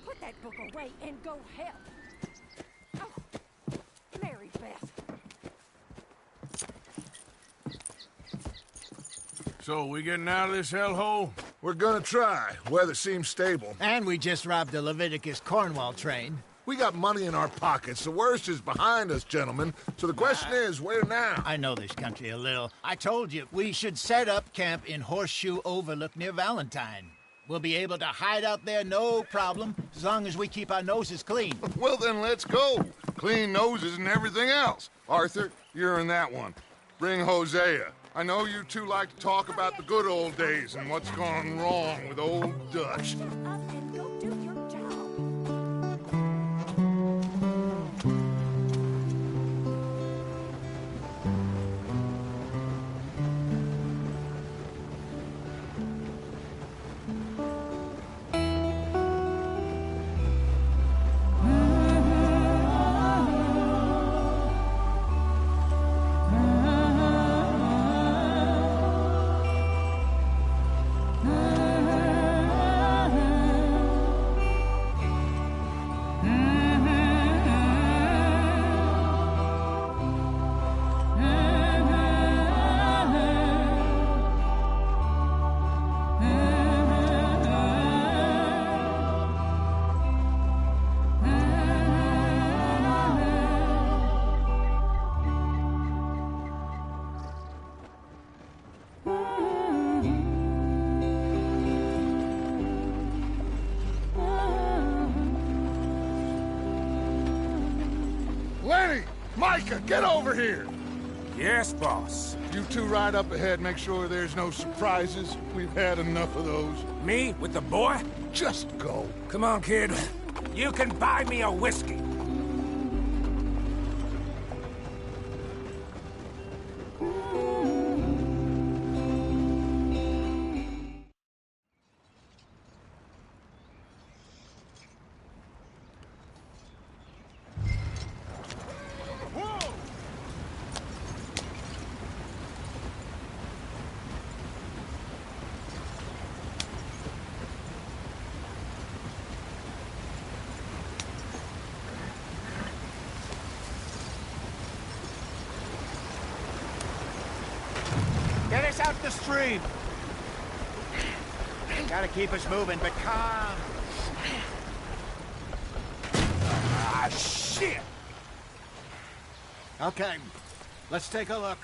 Put that book away and go help. Oh, Mary Beth. So, we getting out of this hellhole? We're gonna try. Weather seems stable. And we just robbed a Leviticus Cornwall train. We got money in our pockets. The worst is behind us, gentlemen. So the question is, where now? I know this country a little. I told you, we should set up camp in Horseshoe Overlook near Valentine. We'll be able to hide out there, no problem, as long as we keep our noses clean. Well, then let's go. Clean noses and everything else. Arthur, you're in that one. Bring Hosea. I know you two like to talk about the good old days and what's gone wrong with old Dutch. Micah, get over here! Yes, boss. You two ride up ahead, make sure there's no surprises. We've had enough of those. Me? With the boy? Just go. Come on, kid. You can buy me a whiskey. Get us out the stream. Gotta keep us moving, but calm. Ah, shit! Okay, let's take a look.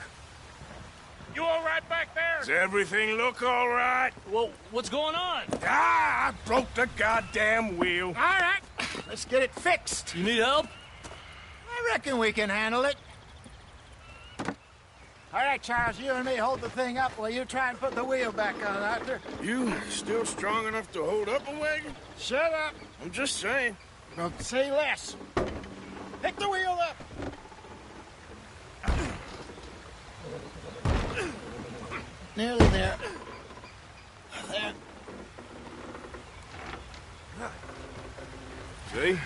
You all right back there? Does everything look all right? Well, what's going on? Ah, I broke the goddamn wheel. All right, let's get it fixed. You need help? I reckon we can handle it. All right, Charles, you and me hold the thing up while you try and put the wheel back on, Arthur. You still strong enough to hold up a wagon? Shut up. I'm just saying. Don't say less. Pick the wheel up. Nearly there. There. See?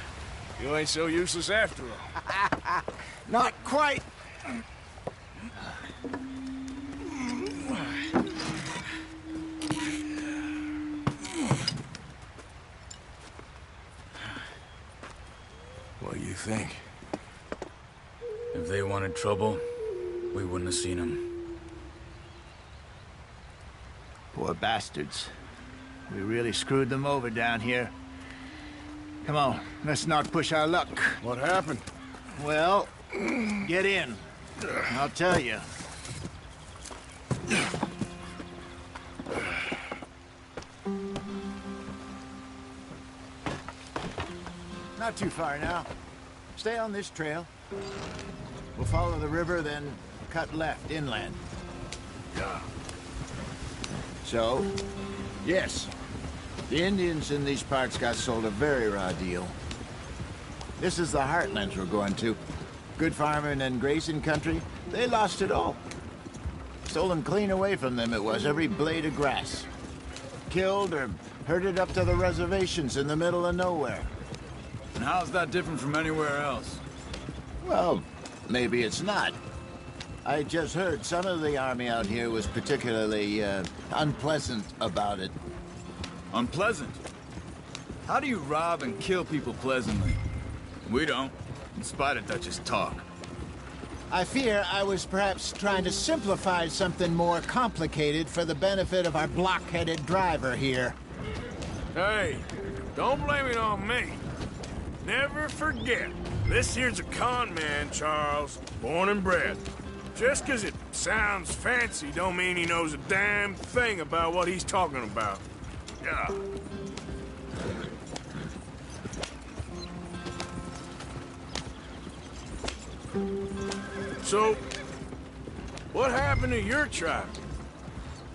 You ain't so useless after all. Not quite. What do you think? If they wanted trouble, we wouldn't have seen them. Poor bastards. We really screwed them over down here. Come on, let's not push our luck. What happened? Well, get in. I'll tell you. Not too far now. Stay on this trail. We'll follow the river, then cut left inland. So, yes, the Indians in these parts got sold a very raw deal. This is the heartlands we're going to. Good farming and grazing country, they lost it all. Stolen clean away from them it was, every blade of grass. Killed or herded up to the reservations in the middle of nowhere. And how's that different from anywhere else? Well, maybe it's not. I just heard some of the army out here was particularly, unpleasant about it. Unpleasant? How do you rob and kill people pleasantly? We don't, in spite of Dutch's talk. I fear I was perhaps trying to simplify something more complicated for the benefit of our block-headed driver here. Hey, don't blame it on me. Never forget, this here's a con man, Charles, born and bred. Just 'cause it sounds fancy don't mean he knows a damn thing about what he's talking about. Yeah. So, what happened to your tribe?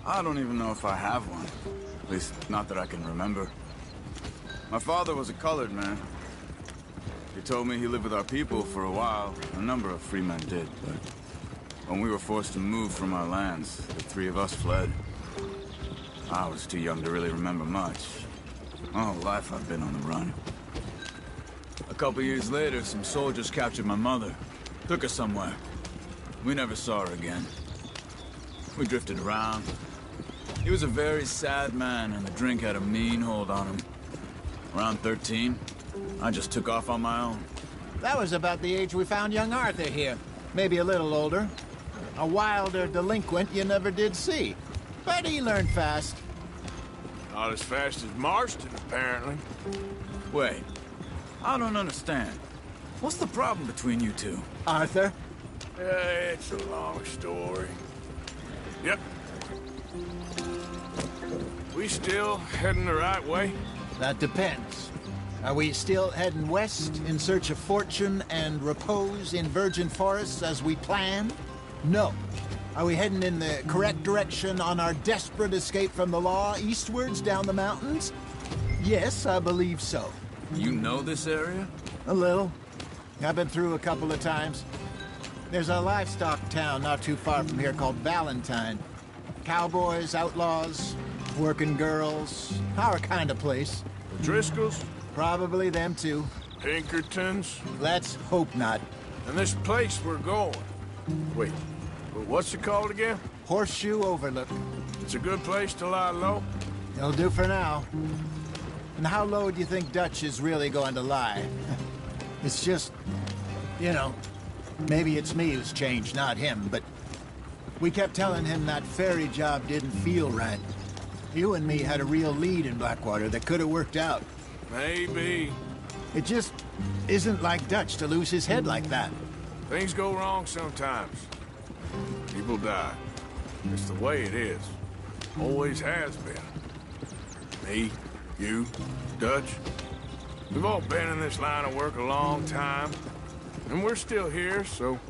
I don't even know if I have one. At least, not that I can remember. My father was a colored man. He told me he lived with our people for a while. A number of free men did, but when we were forced to move from our lands, the three of us fled. I was too young to really remember much. My whole life I've been on the run. A couple years later, some soldiers captured my mother. Took her somewhere. We never saw her again. We drifted around. He was a very sad man, and the drink had a mean hold on him. Around 13, I just took off on my own. That was about the age we found young Arthur here. Maybe a little older. A wilder delinquent you never did see. But he learned fast. Not as fast as Marston, apparently. Wait, I don't understand. What's the problem between you two? Arthur? It's a long story. Yep. We still heading the right way? That depends. Are we still heading west in search of fortune and repose in virgin forests as we planned? No. Are we heading in the correct direction on our desperate escape from the law eastwards down the mountains? Yes, I believe so. You know this area? A little. I've been through a couple of times. There's a livestock town not too far from here called Valentine. Cowboys, outlaws, working girls, our kind of place. The Driscolls? Probably them too. Pinkertons? Let's hope not. And this place we're going. Wait, what's it called again? Horseshoe Overlook. It's a good place to lie low? It'll do for now. And how low do you think Dutch is really going to lie? It's just, you know, maybe it's me who's changed, not him, but we kept telling him that ferry job didn't feel right. You and me had a real lead in Blackwater that could have worked out. Maybe. It just isn't like Dutch to lose his head like that. Things go wrong sometimes. People die. It's the way it is. Always has been. Me, you, Dutch. We've all been in this line of work a long time. And we're still here, so...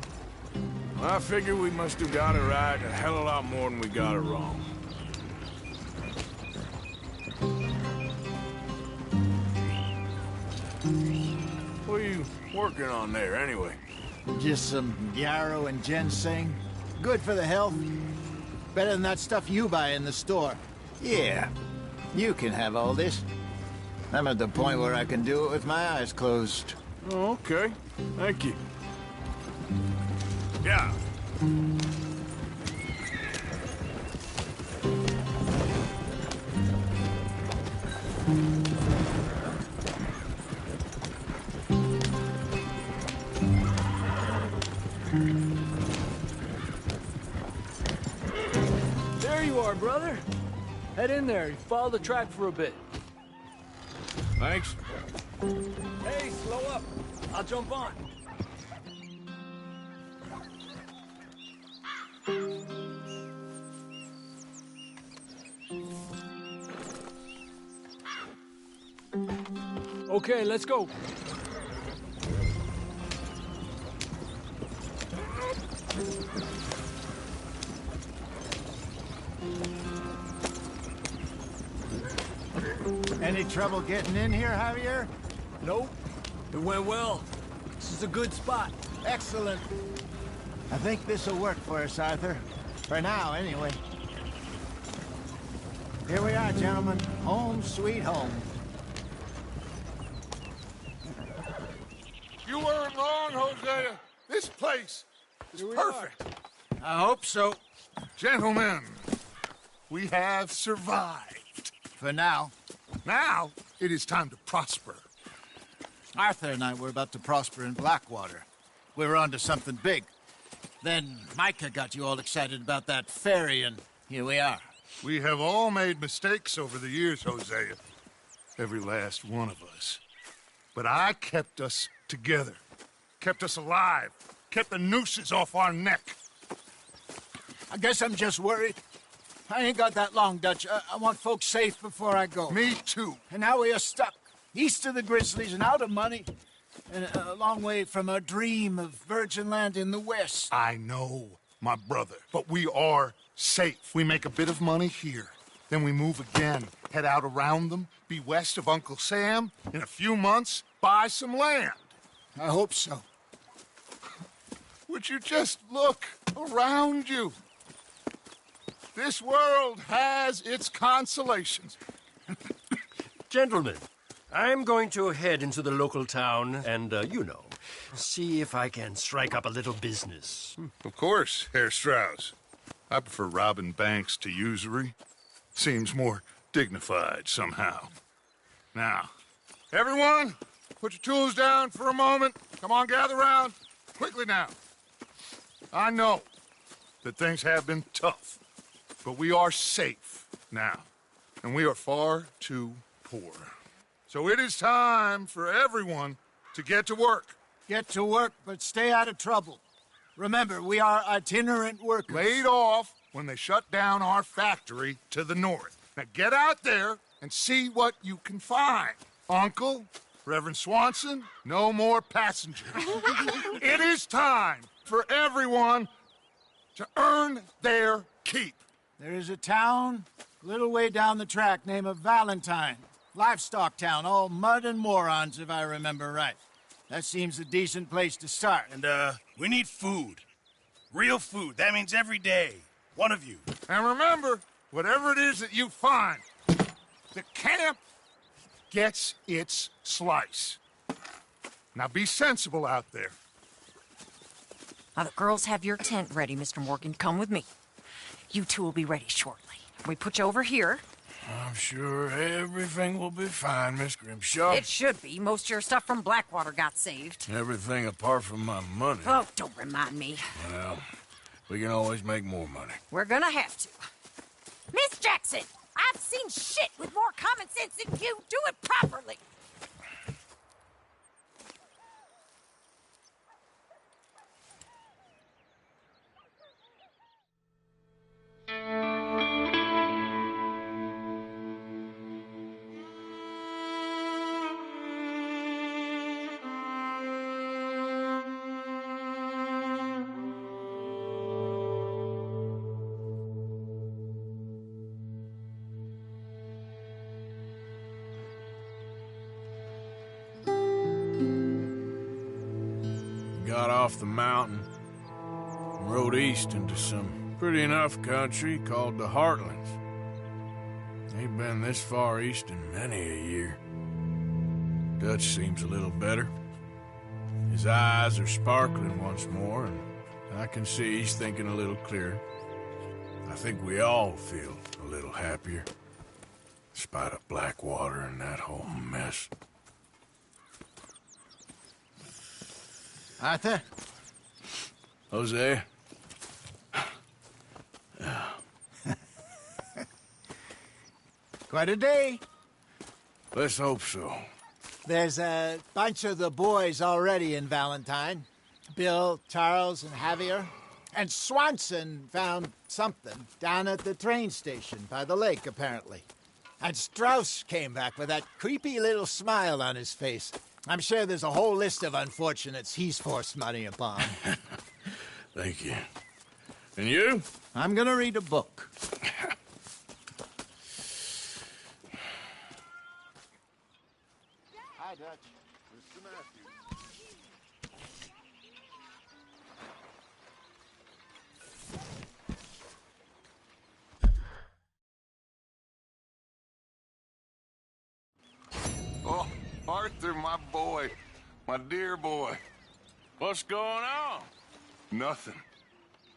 I figure we must have got it right a hell of a lot more than we got it wrong. What are you working on there, anyway? Just some yarrow and ginseng. Good for the health. Better than that stuff you buy in the store. Yeah, you can have all this. I'm at the point where I can do it with my eyes closed. Oh, okay. Thank you. Yeah. There you are, brother. Head in there and follow the track for a bit. Thanks. Hey, slow up. I'll jump on. Okay, let's go. Any trouble getting in here, Javier? Nope. It went well. This is a good spot. Excellent. I think this'll work for us, Arthur. For now, anyway. Here we are, gentlemen. Home sweet home. You weren't wrong, Hosea. This place is perfect. I hope so. Gentlemen, we have survived. For now. Now, It is time to prosper. Arthur and I were about to prosper in Blackwater. We were onto something big. Then Micah got you all excited about that ferry, and here we are. We have all made mistakes over the years, Hosea. Every last one of us. But I kept us together. Kept us alive. Kept the nooses off our neck. I guess I'm just worried. I ain't got that long, Dutch. I want folks safe before I go. Me too. And now we are stuck. East of the Grizzlies and out of money. And a long way from our dream of virgin land in the west. I know, my brother. But we are safe. We make a bit of money here. Then we move again. Head out around them. Be west of Uncle Sam. In a few months, buy some land. I hope so. Would you just look around you? This world has its consolations. Gentlemen, I'm going to head into the local town and, see if I can strike up a little business. Of course, Herr Strauss. I prefer robbing banks to usury. Seems more dignified somehow. Now, everyone, put your tools down for a moment. Come on, gather round. Quickly now. I know that things have been tough, but we are safe now, and we are far too poor. So it is time for everyone to get to work. Get to work, but stay out of trouble. Remember, we are itinerant workers. Laid off when they shut down our factory to the north. Now get out there and see what you can find. Uncle, Reverend Swanson, no more passengers. It is time for everyone to earn their keep. There is a town a little way down the track named Valentine. Livestock town, all mud and morons, if I remember right. That seems a decent place to start. And, we need food. Real food. That means every day. One of you. And remember, whatever it is that you find, the camp gets its slice. Now be sensible out there. Now, the girls have your tent ready, Mr. Morgan. Come with me. You two will be ready shortly. We put you over here. I'm sure everything will be fine, Miss Grimshaw. It should be. Most of your stuff from Blackwater got saved. Everything apart from my money. Oh, don't remind me. Well, we can always make more money. We're gonna have to. Miss Jackson, I've seen shit with more common sense than you. Do it properly. Got off the mountain and rode east into some pretty enough country called the Heartlands. Ain't been this far east in many a year. Dutch seems a little better. His eyes are sparkling once more, and I can see he's thinking a little clearer. I think we all feel a little happier, in spite of Blackwater and that whole mess. Arthur? Jose? Quite a day. Let's hope so. There's a bunch of the boys already in Valentine. Bill, Charles, and Javier. And Swanson found something down at the train station by the lake, apparently. And Strauss came back with that creepy little smile on his face. I'm sure there's a whole list of unfortunates he's forced money upon. Thank you. And you? I'm gonna read a book. Hi, Dutch. Mr. Matthews. Oh, Arthur, my boy. My dear boy. What's going on? Nothing.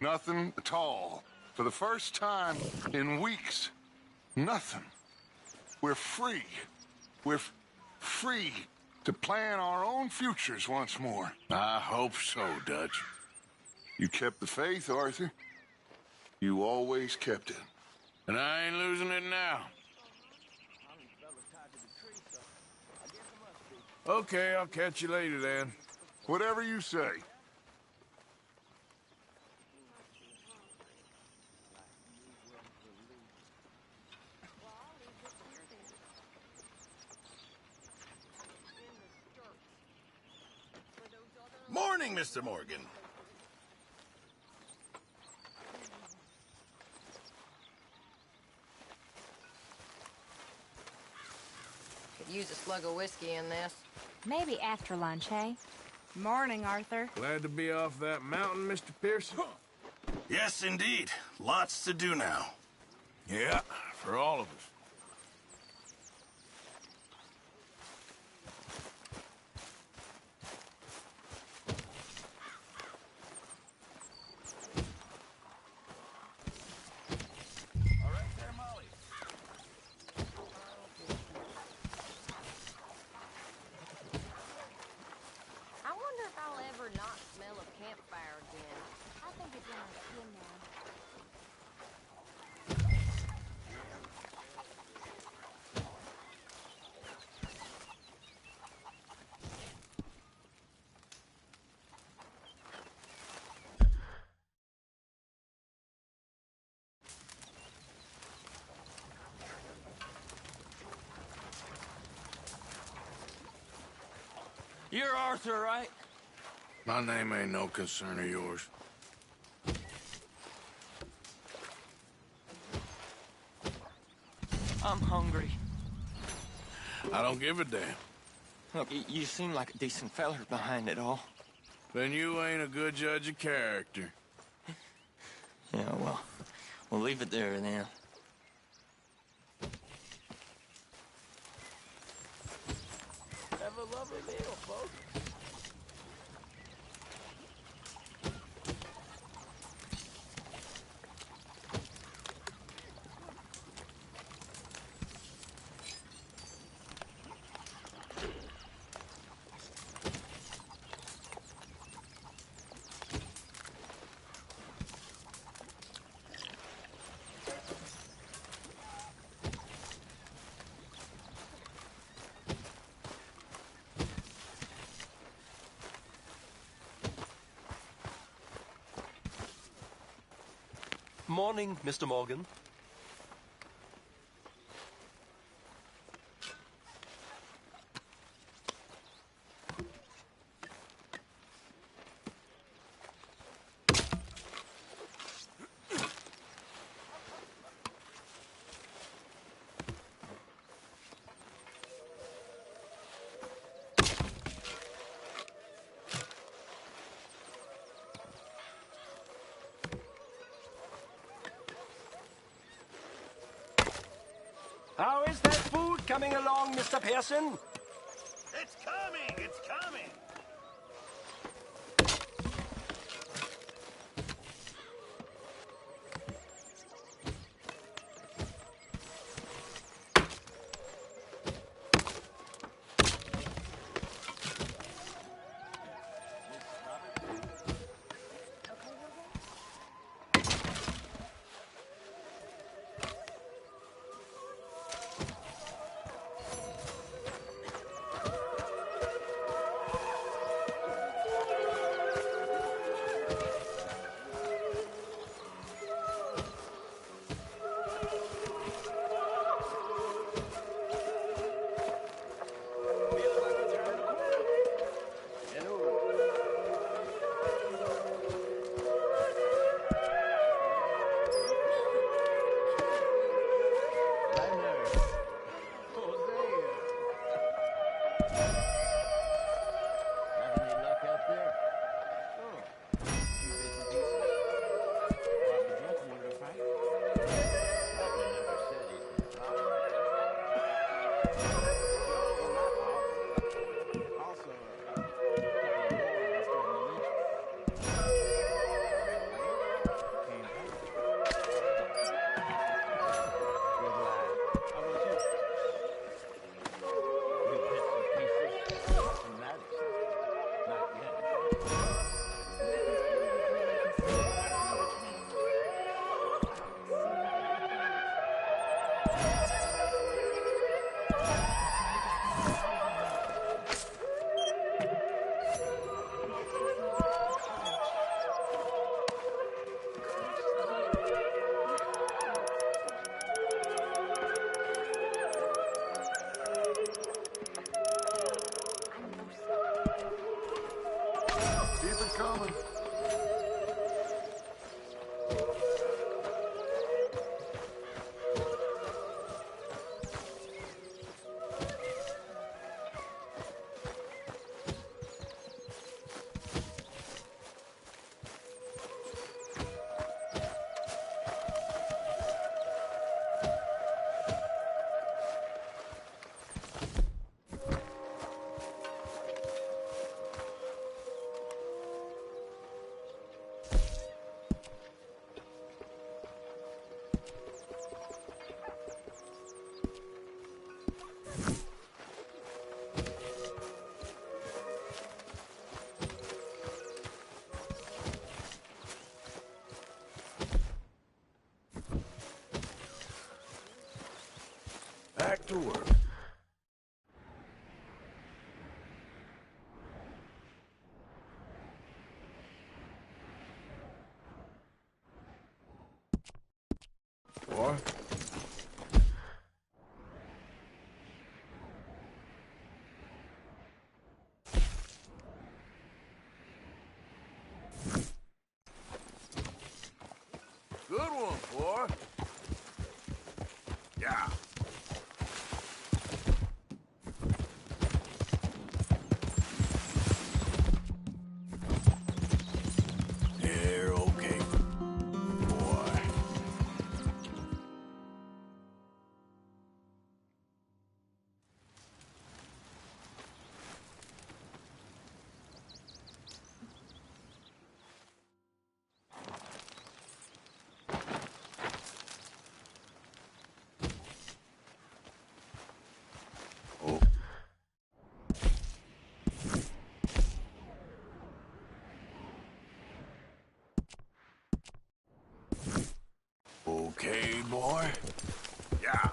Nothing at all. For the first time in weeks. Nothing. We're free. we're free to plan our own futures once more. I hope so, Dutch. You kept the faith, Arthur. You always kept it. And I ain't losing it now. Okay, I'll catch you later then. Whatever you say. Morning, Mr. Morgan. Could use a slug of whiskey in this. Maybe after lunch, hey? Morning, Arthur. Glad to be off that mountain, Mr. Pearson? Yes, indeed. Lots to do now. Yeah, for all of us. I wonder if I'll ever not smell a campfire again. I think it's in our skin now. You're Arthur, right? My name ain't no concern of yours. I'm hungry. I don't give a damn. Look, you seem like a decent feller behind it all. Then you ain't a good judge of character. Yeah, well, we'll leave it there then. Have a lovely meal, folks. Morning, Mr. Morgan. How is that food coming along, Mr. Pearson? It's coming! It's coming! to work. Boy. Good one, boy. Yeah. You're okay, boy. Oh. Okay, boy. Yeah.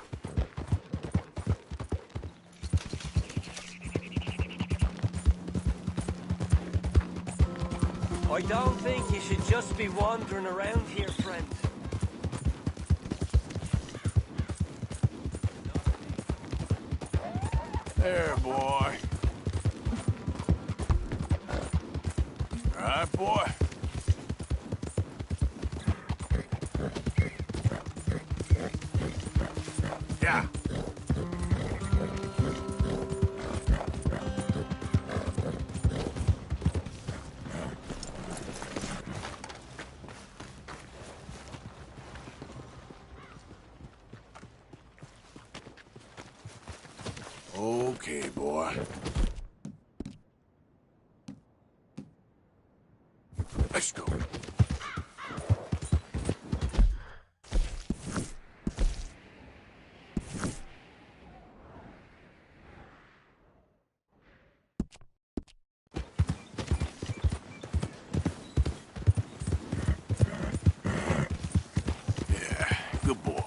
I don't think you should just be wandering around here, friend. There, boy. All right, boy. Yeah. Okay, boy. Let's go. Yeah, good boy.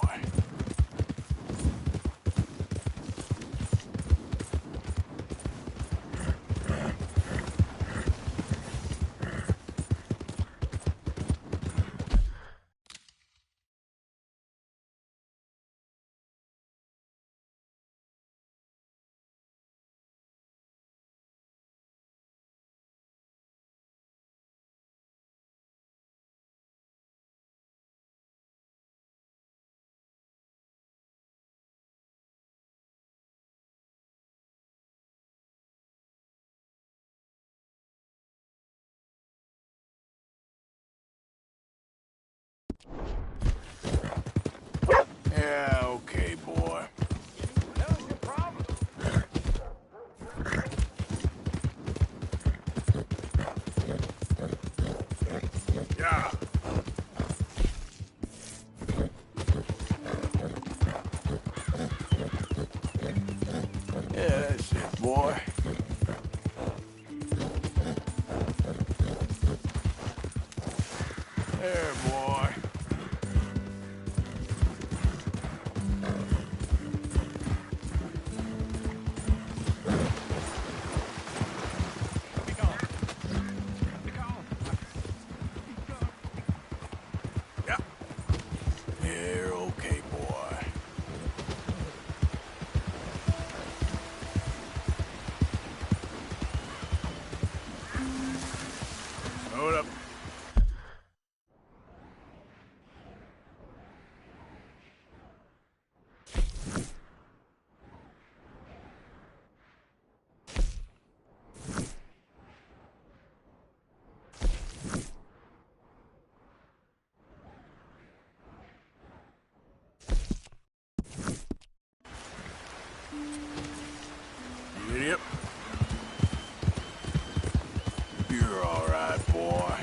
Yeah, okay, boy. How's your problem? Yeah. Yeah, that's it, boy. There, boy. Yeah. You're okay, boy. Hold up. Idiot. You're all right, boy.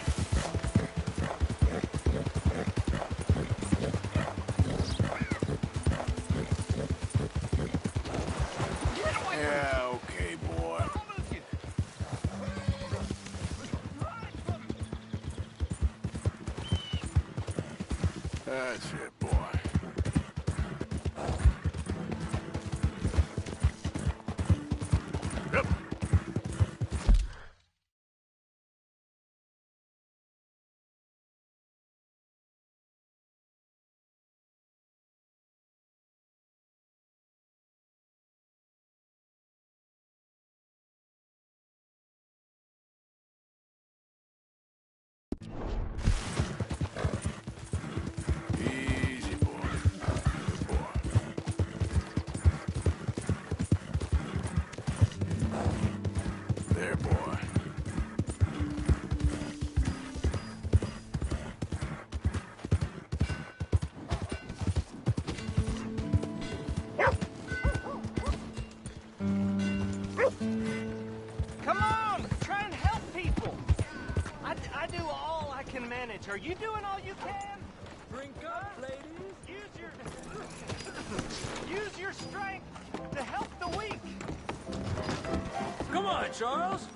Yeah, okay, boy. That's it, boy. Are you doing all you can? Drink up, ladies. Use your strength to help the weak. Come on, Charles.